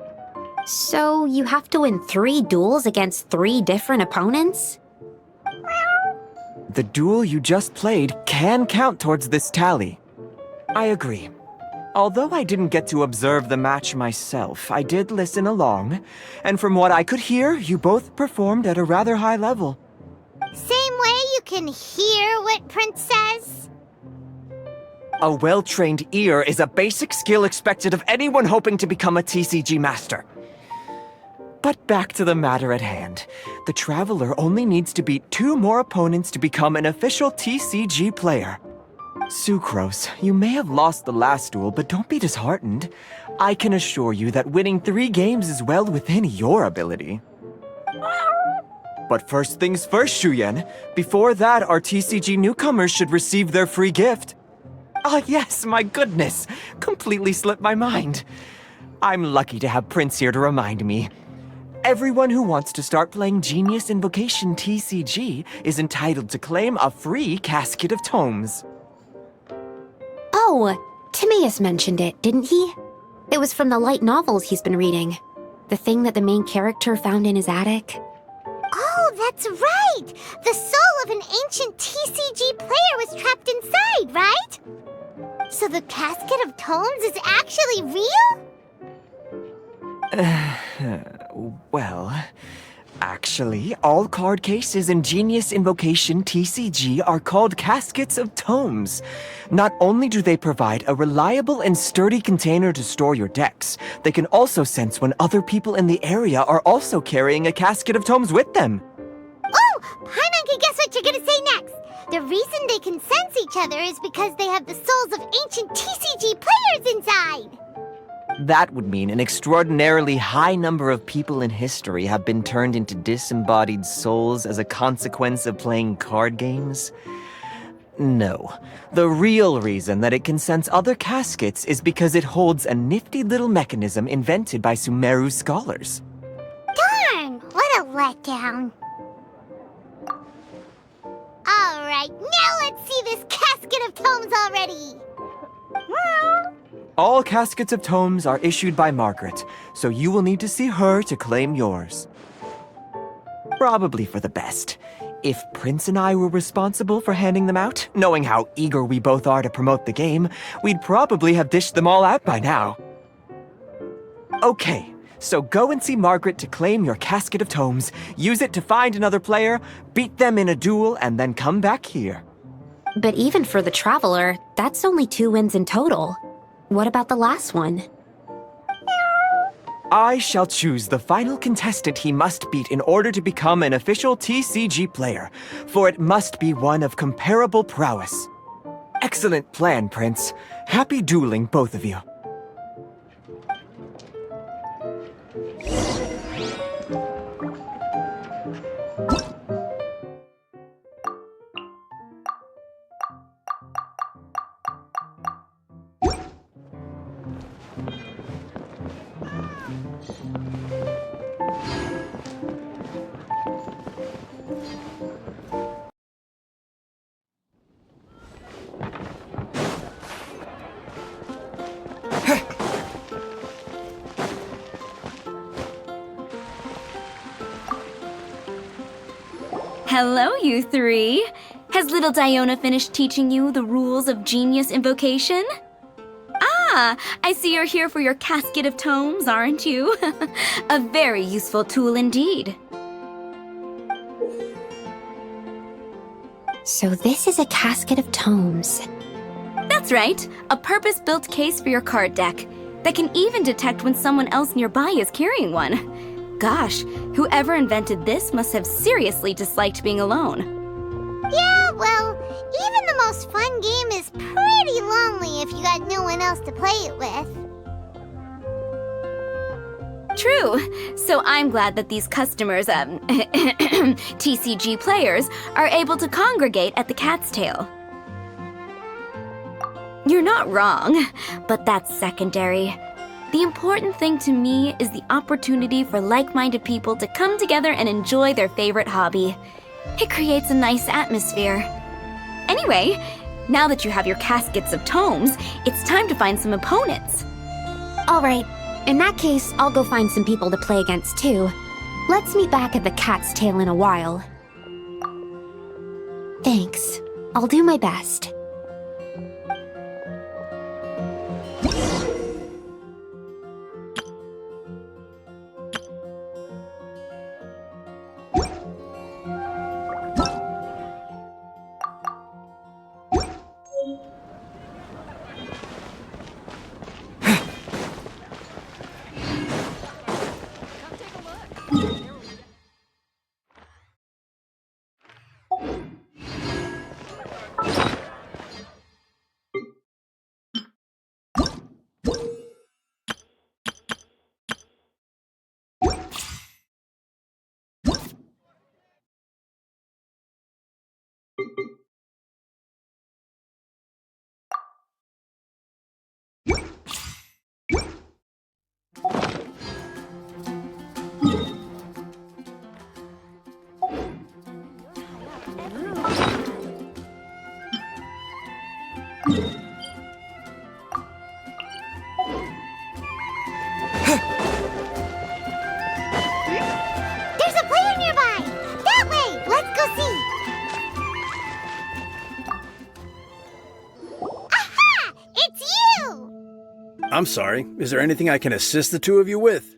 So you have to win 3 duels against 3 different opponents? The duel you just played can count towards this tally. I agree. Although I didn't get to observe the match myself, I did listen along, and from what I could hear, you both performed at a rather high level. Same way you can hear what Prince says? A well-trained ear is a basic skill expected of anyone hoping to become a TCG master. But back to the matter at hand. The Traveler only needs to beat 2 more opponents to become an official TCG player. Sucrose, you may have lost the last duel, but don't be disheartened. I can assure you that winning 3 games is well within your ability. But first things first, Shuyan. Before that, our TCG newcomers should receive their free gift. Ah, yes, my goodness. Completely slipped my mind. I'm lucky to have Prince here to remind me. Everyone who wants to start playing Genius Invocation TCG is entitled to claim a free casket of tomes. Oh, Timaeus mentioned it, didn't he? It was from the light novels he's been reading. The thing that the main character found in his attic. Oh, that's right! The soul of an ancient TCG player was trapped inside, right? So the casket of tomes is actually real? Well, actually, all card cases in Genius Invocation TCG are called caskets of tomes. Not only do they provide a reliable and sturdy container to store your decks, they can also sense when other people in the area are also carrying a casket of tomes with them. Oh! Paimon can guess what you're gonna say next! The reason they can sense each other is because they have the souls of ancient TCG players inside! That would mean an extraordinarily high number of people in history have been turned into disembodied souls as a consequence of playing card games. No. The real reason that it can sense other caskets is because it holds a nifty little mechanism invented by Sumeru's scholars. Darn! What a letdown. Alright, now let's see this casket of tomes already! All caskets of tomes are issued by Margaret, so you will need to see her to claim yours. Probably for the best. If Prince and I were responsible for handing them out, knowing how eager we both are to promote the game, we'd probably have dished them all out by now. Okay, so go and see Margaret to claim your casket of tomes, use it to find another player, beat them in a duel, and then come back here. But even for the Traveler, that's only 2 wins in total. What about the last one? I shall choose the final contestant he must beat in order to become an official TCG player, for it must be one of comparable prowess. Excellent plan, Prince. Happy dueling, both of you. Hello, you three. Has little Diona finished teaching you the rules of genius invocation? Ah, I see you're here for your casket of tomes, aren't you? A very useful tool indeed. So this is a casket of tomes. That's right, a purpose-built case for your card deck that can even detect when someone else nearby is carrying one. Gosh, whoever invented this must have seriously disliked being alone. Yeah, well, even the most fun game is pretty lonely if you got no one else to play it with. True. So I'm glad that these customers, TCG players, are able to congregate at the Cat's Tail. You're not wrong, but that's secondary. The important thing to me is the opportunity for like-minded people to come together and enjoy their favorite hobby. It creates a nice atmosphere. Anyway, now that you have your caskets of tomes, it's time to find some opponents. All right, in that case, I'll go find some people to play against too. Let's meet back at the Cat's Tail in a while. Thanks. I'll do my best. I'm sorry, is there anything I can assist the two of you with?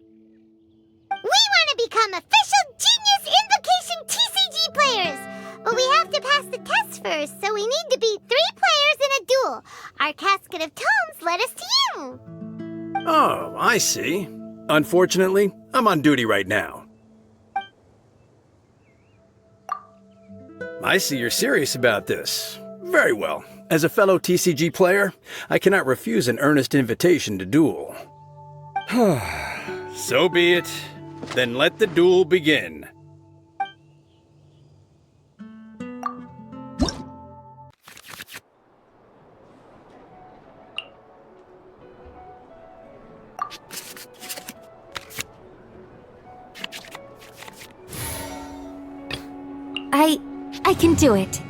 We want to become official Genius Invocation TCG players! But we have to pass the test first, so we need to beat 3 players in a duel. Our casket of tomes led us to you! Oh, I see. Unfortunately, I'm on duty right now. I see you're serious about this. Very well. As a fellow TCG player, I cannot refuse an earnest invitation to duel. So be it. Then let the duel begin. I can do it.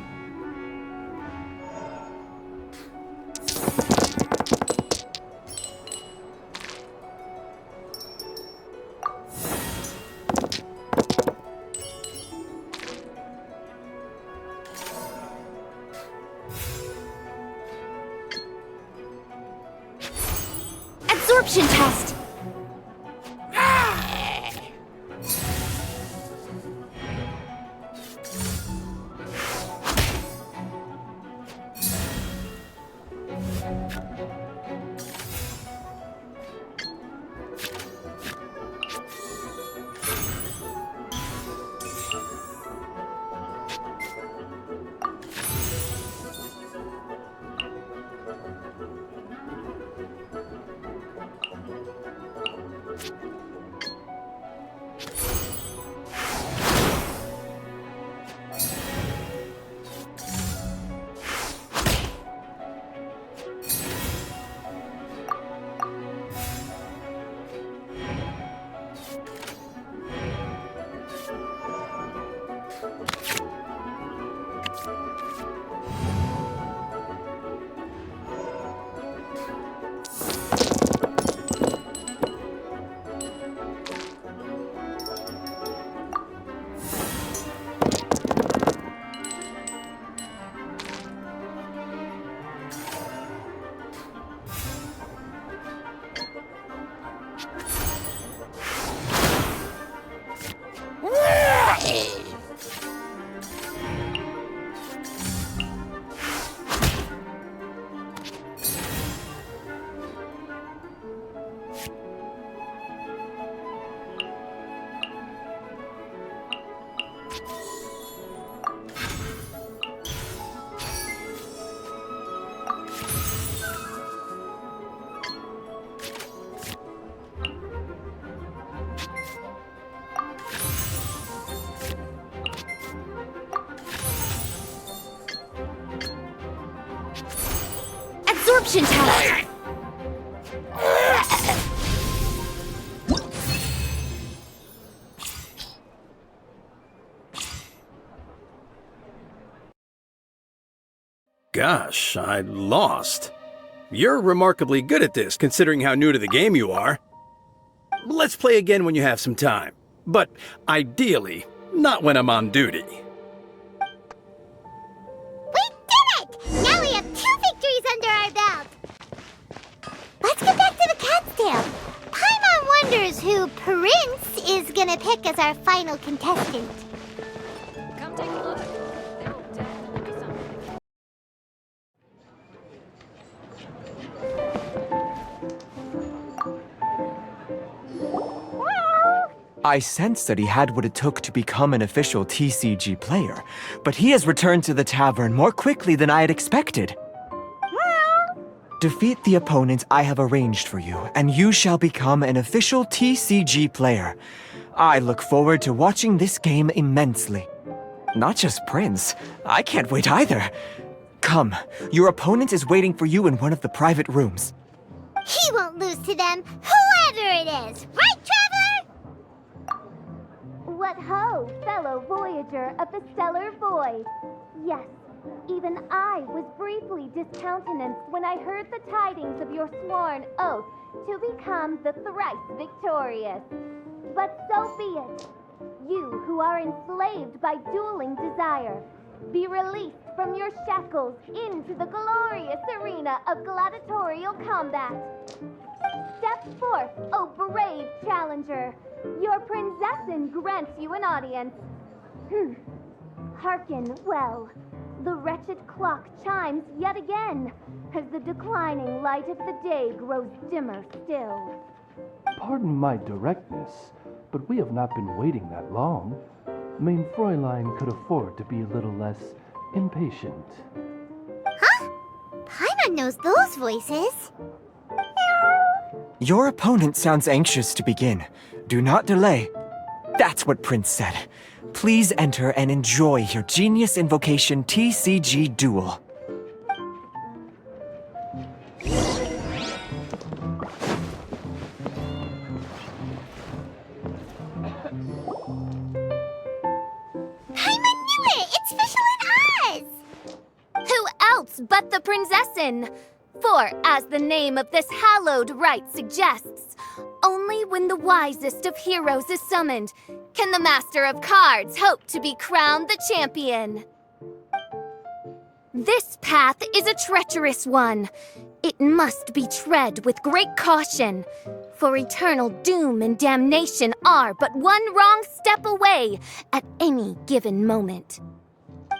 Absorption test. Absorption test. Gosh, I lost. You're remarkably good at this, considering how new to the game you are. Let's play again when you have some time. But ideally, not when I'm on duty. We did it! Now we have 2 victories under our belt. Let's get back to the cat's tail. Paimon wonders who Prince is gonna pick as our final contestant. Come take a look. There will definitely be something. I sensed that he had what it took to become an official TCG player, but he has returned to the tavern more quickly than I had expected. Defeat the opponent I have arranged for you, and you shall become an official TCG player. I look forward to watching this game immensely. Not just Prince, I can't wait either. Come, your opponent is waiting for you in one of the private rooms. He won't lose to them, whoever it is. Right, Traveler? What ho, fellow voyager of the stellar void. Yes, even I was briefly discountenanced when I heard the tidings of your sworn oath to become the thrice victorious. But so be it. You who are enslaved by dueling desire, be released from your shackles into the glorious arena of gladiatorial combat. Step forth, O brave challenger. Your princessin grants you an audience. Hearken well. The wretched clock chimes yet again, as the declining light of the day grows dimmer still. Pardon my directness, but we have not been waiting that long. Mein Fräulein could afford to be a little less impatient. Huh? Paimon knows those voices. Your opponent sounds anxious to begin. Do not delay. That's what Prince said. Please enter and enjoy your Genius Invocation TCG duel. Paimon knew it! It's Fischl else but the Prinzessin. For, as the name of this hallowed rite suggests, only when the wisest of heroes is summoned can the Master of Cards hope to be crowned the champion. This path is a treacherous one. It must be tread with great caution, for eternal doom and damnation are but one wrong step away at any given moment.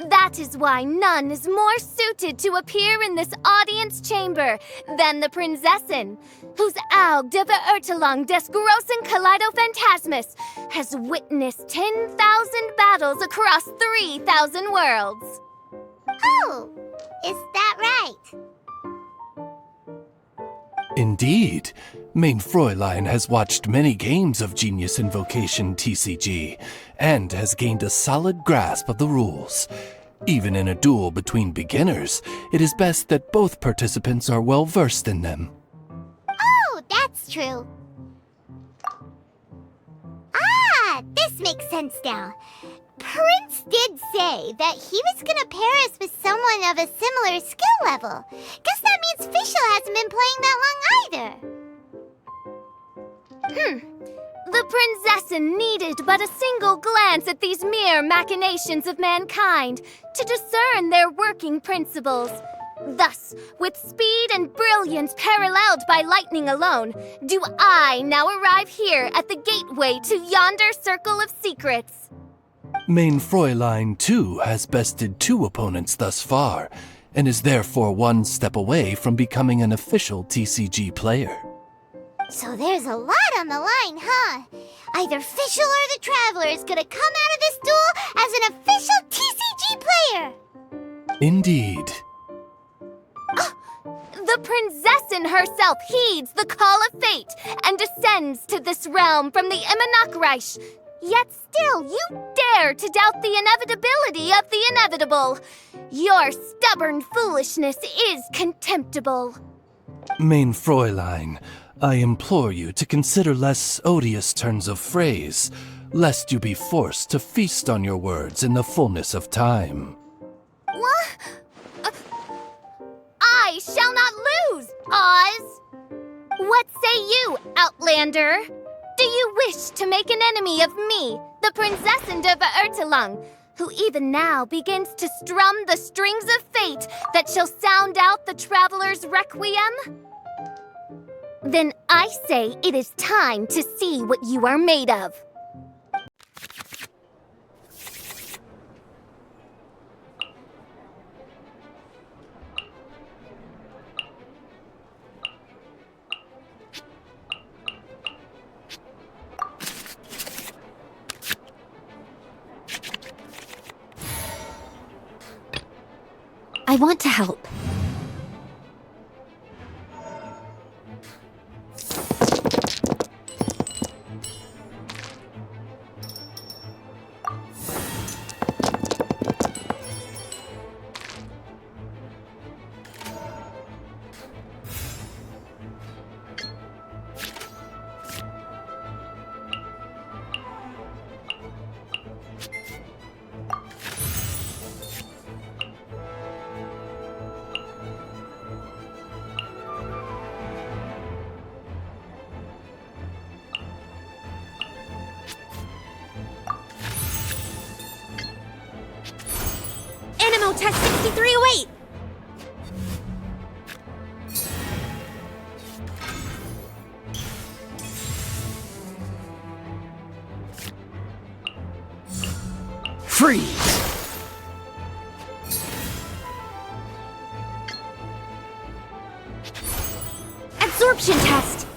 That is why none is more suited to appear in this audience chamber than the Prinzessin, whose Aug de Verurtelung des großen Kaleido-Phantasmus has witnessed 10,000 battles across 3,000 worlds. Oh, is that right? Indeed. Mein Fräulein has watched many games of Genius Invocation TCG, and has gained a solid grasp of the rules. Even in a duel between beginners, it is best that both participants are well versed in them. Oh, that's true. Ah, this makes sense now. Prince did say that he was gonna pair us with someone of a similar skill level. Guess that means Fischl hasn't been playing that long either. The Prinzessin needed but a single glance at these mere machinations of mankind to discern their working principles. Thus, with speed and brilliance paralleled by lightning alone, do I now arrive here at the gateway to yonder circle of secrets. Mein Fräulein, too, has bested 2 opponents thus far, and is therefore one step away from becoming an official TCG player. So there's a lot on the line, huh? Either Fischl or the Traveler is gonna come out of this duel as an official TCG player! Indeed. The Prinzessin herself heeds the call of fate and descends to this realm from the Immanakreich. Yet still you dare to doubt the inevitability of the inevitable. Your stubborn foolishness is contemptible. Mein Fräulein, I implore you to consider less odious turns of phrase, lest you be forced to feast on your words in the fullness of time. What? I shall not lose, Oz! What say you, Outlander? Do you wish to make an enemy of me, the Prinzessin de Verurtelung, who even now begins to strum the strings of fate that shall sound out the Traveler's requiem? Then I say it is time to see what you are made of. I want to help. Tech 6308! Freeze! Absorption test!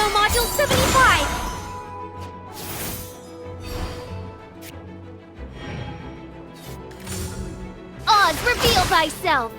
Nano Module 75! Oz, reveal thyself!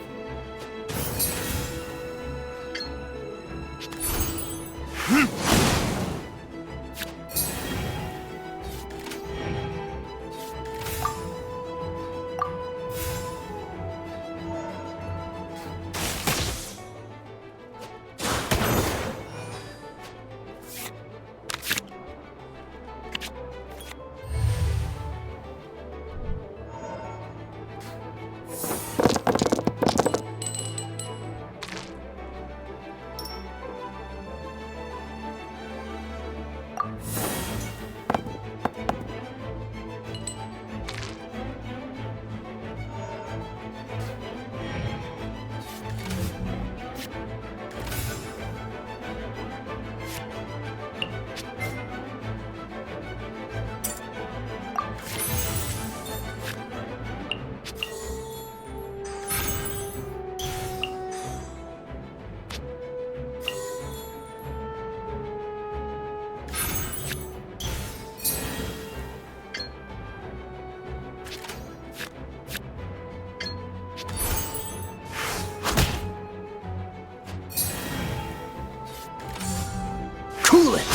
Cool it!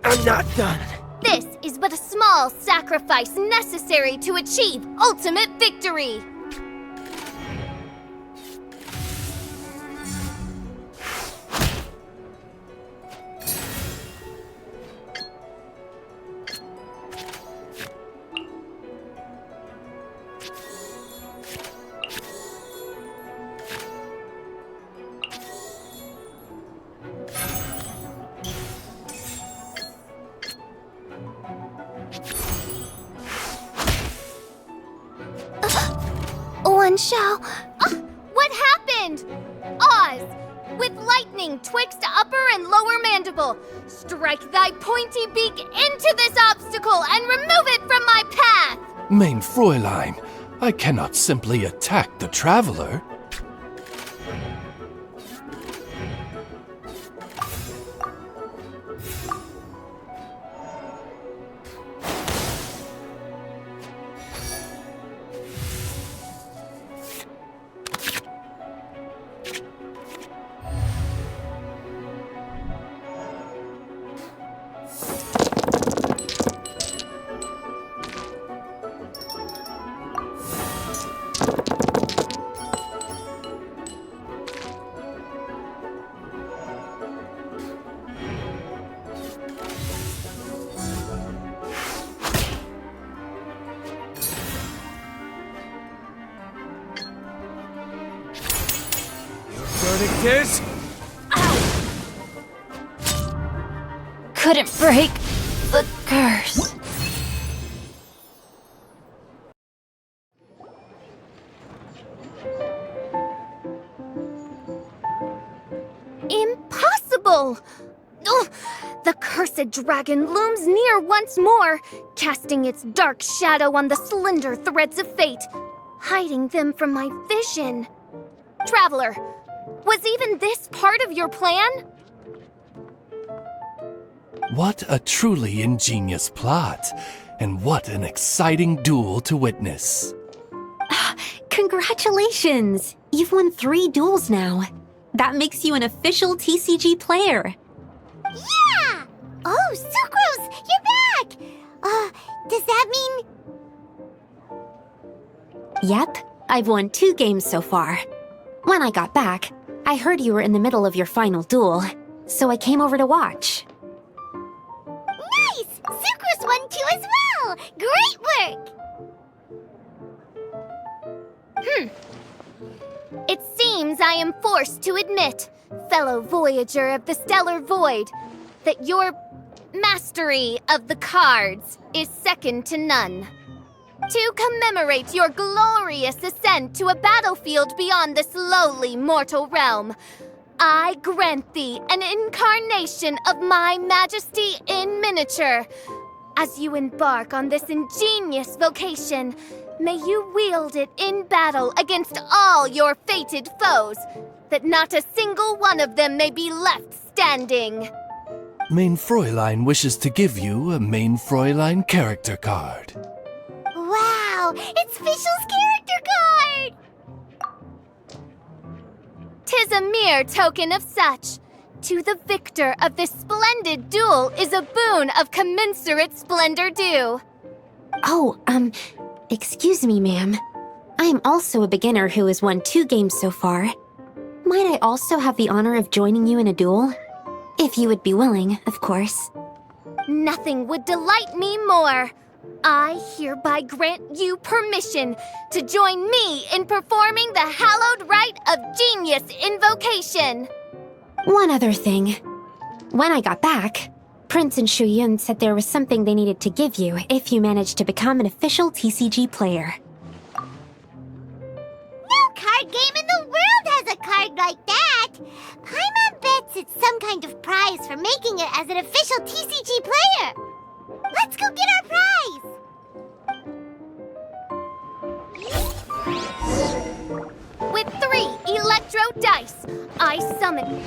I'm not done. This is but a small sacrifice necessary to achieve ultimate victory! One shall... what happened? Oz, with lightning twixt upper and lower mandible, strike thy pointy beak into this obstacle and remove it from my path! Mein Fräulein, I cannot simply attack the traveler. Verdict is... Couldn't break the curse. Impossible! Ugh, the cursed dragon looms near once more, casting its dark shadow on the slender threads of fate, hiding them from my vision. Traveler, was even this part of your plan? What a truly ingenious plot, and what an exciting duel to witness. Congratulations! You've won 3 duels now. That makes you an official TCG player. Yeah! Oh, Sucrose, you're back! Does that mean... Yep, I've won 2 games so far. When I got back, I heard you were in the middle of your final duel, so I came over to watch. Nice! Sucrose won too as well! Great work! It seems I am forced to admit, fellow voyager of the stellar void, that your mastery of the cards is second to none. To commemorate your glorious ascent to a battlefield beyond this lowly mortal realm, I grant thee an incarnation of my majesty in miniature. As you embark on this ingenious vocation, may you wield it in battle against all your fated foes, that not a single one of them may be left standing. Main Fräulein wishes to give you a Main Fräulein character card. Wow! It's Fischl's character card! 'Tis a mere token of such. To the victor of this splendid duel is a boon of commensurate splendor due. Oh, excuse me, ma'am. I am also a beginner who has won 2 games so far. Might I also have the honor of joining you in a duel? If you would be willing, of course. Nothing would delight me more. I hereby grant you permission to join me in performing the hallowed rite of genius invocation. One other thing. When I got back, Prince and Shuyun said there was something they needed to give you if you managed to become an official TCG player. No card game in the world has a card like that! Paimon bets it's some kind of prize for making it as an official TCG player! Let's go get our prize! With 3 electro dice, I summon...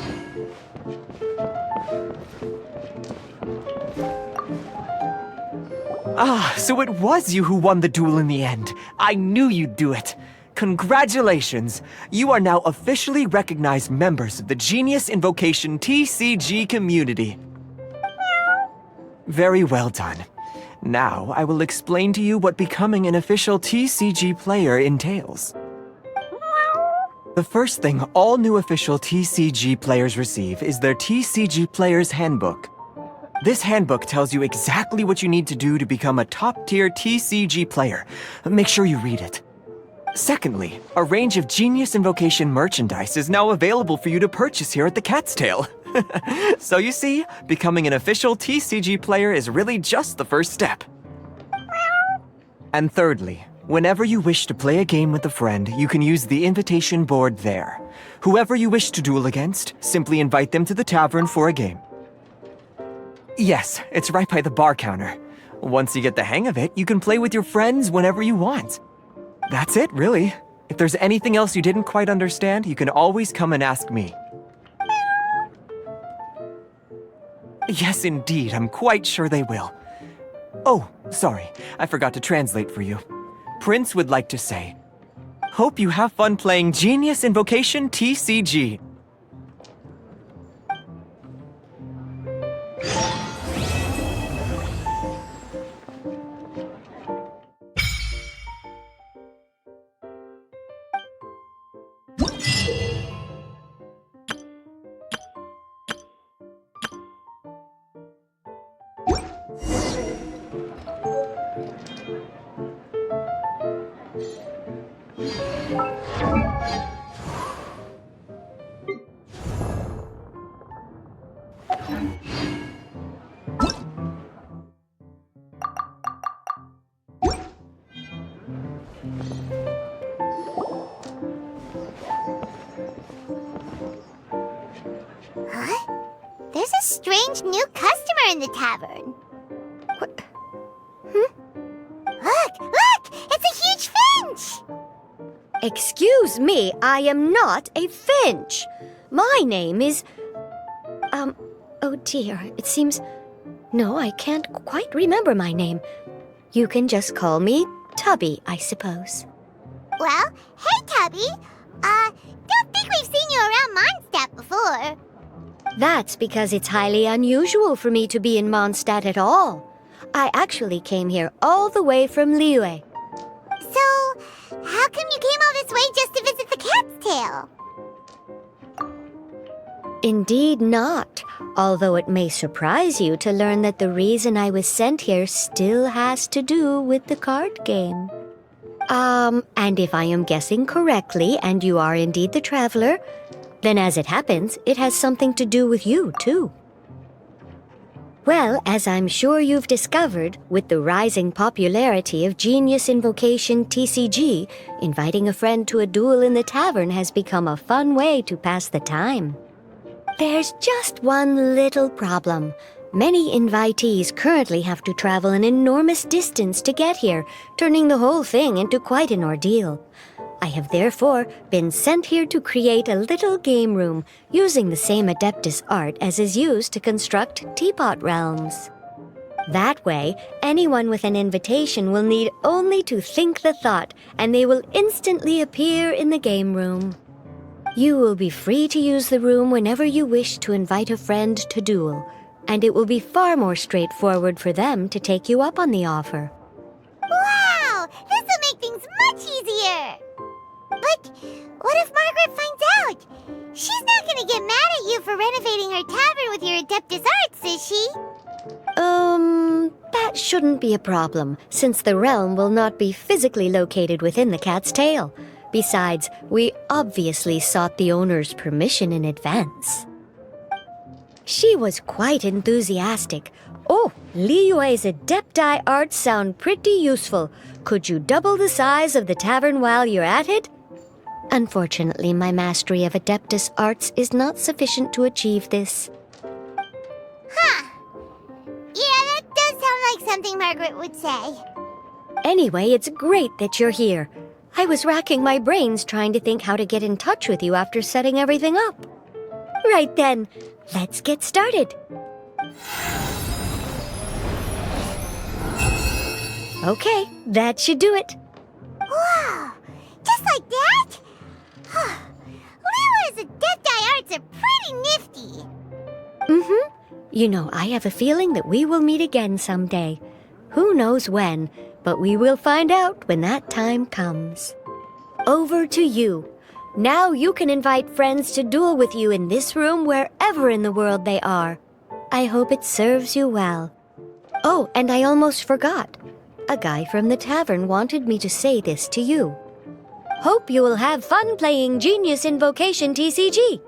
Ah, so it was you who won the duel in the end. I knew you'd do it. Congratulations! You are now officially recognized members of the Genius Invocation TCG community. Very well done. Now, I will explain to you what becoming an official TCG player entails. The first thing all new official TCG players receive is their TCG Player's Handbook. This handbook tells you exactly what you need to do to become a top-tier TCG player. Make sure you read it. Secondly, a range of Genius Invocation merchandise is now available for you to purchase here at the Cat's Tail. So you see, becoming an official TCG player is really just the first step. And thirdly, whenever you wish to play a game with a friend, you can use the invitation board there. Whoever you wish to duel against, simply invite them to the tavern for a game. Yes, it's right by the bar counter. Once you get the hang of it, you can play with your friends whenever you want. That's it, really. If there's anything else you didn't quite understand, you can always come and ask me. Yes, indeed, I'm quite sure they will. Oh, sorry, I forgot to translate for you. Prince would like to say, hope you have fun playing Genius Invocation TCG. There's a strange new customer in the tavern. What? Look! It's a huge finch! Excuse me, I am not a finch. My name is... oh dear, it seems... No, I can't quite remember my name. You can just call me Tubby, I suppose. Well, hey Tubby! Don't think we've seen you around Mondstadt before. That's because it's highly unusual for me to be in Mondstadt at all. I actually came here all the way from Liyue. So, how come you came all this way just to visit the cat's tail? Indeed not, although it may surprise you to learn that the reason I was sent here still has to do with the card game. And if I am guessing correctly, and you are indeed the traveler, then as it happens, it has something to do with you, too. Well, as I'm sure you've discovered, with the rising popularity of Genius Invocation TCG, inviting a friend to a duel in the tavern has become a fun way to pass the time. There's just one little problem. Many invitees currently have to travel an enormous distance to get here, turning the whole thing into quite an ordeal. I have therefore been sent here to create a little game room using the same Adeptus art as is used to construct Teapot Realms. That way, anyone with an invitation will need only to think the thought, and they will instantly appear in the game room. You will be free to use the room whenever you wish to invite a friend to duel, and it will be far more straightforward for them to take you up on the offer. Wow! This will make things much easier! But what if Margaret finds out? She's not gonna get mad at you for renovating her tavern with your Adeptus arts, is she? That shouldn't be a problem, since the realm will not be physically located within the cat's tail. Besides, we obviously sought the owner's permission in advance. She was quite enthusiastic. Oh, Liyue's Adepti arts sound pretty useful. Could you double the size of the tavern while you're at it? Unfortunately, my mastery of Adeptus arts is not sufficient to achieve this. Huh. Yeah, that does sound like something Margaret would say. Anyway, it's great that you're here. I was racking my brains trying to think how to get in touch with you after setting everything up. Right then, let's get started. Okay, that should do it. Wow! Just like that? Liyue's Adepti arts are pretty nifty. Mm-hmm. You know, I have a feeling that we will meet again someday. Who knows when, but we will find out when that time comes. Over to you. Now you can invite friends to duel with you in this room wherever in the world they are. I hope it serves you well. Oh, and I almost forgot. A guy from the tavern wanted me to say this to you. Hope you will have fun playing Genius Invocation TCG.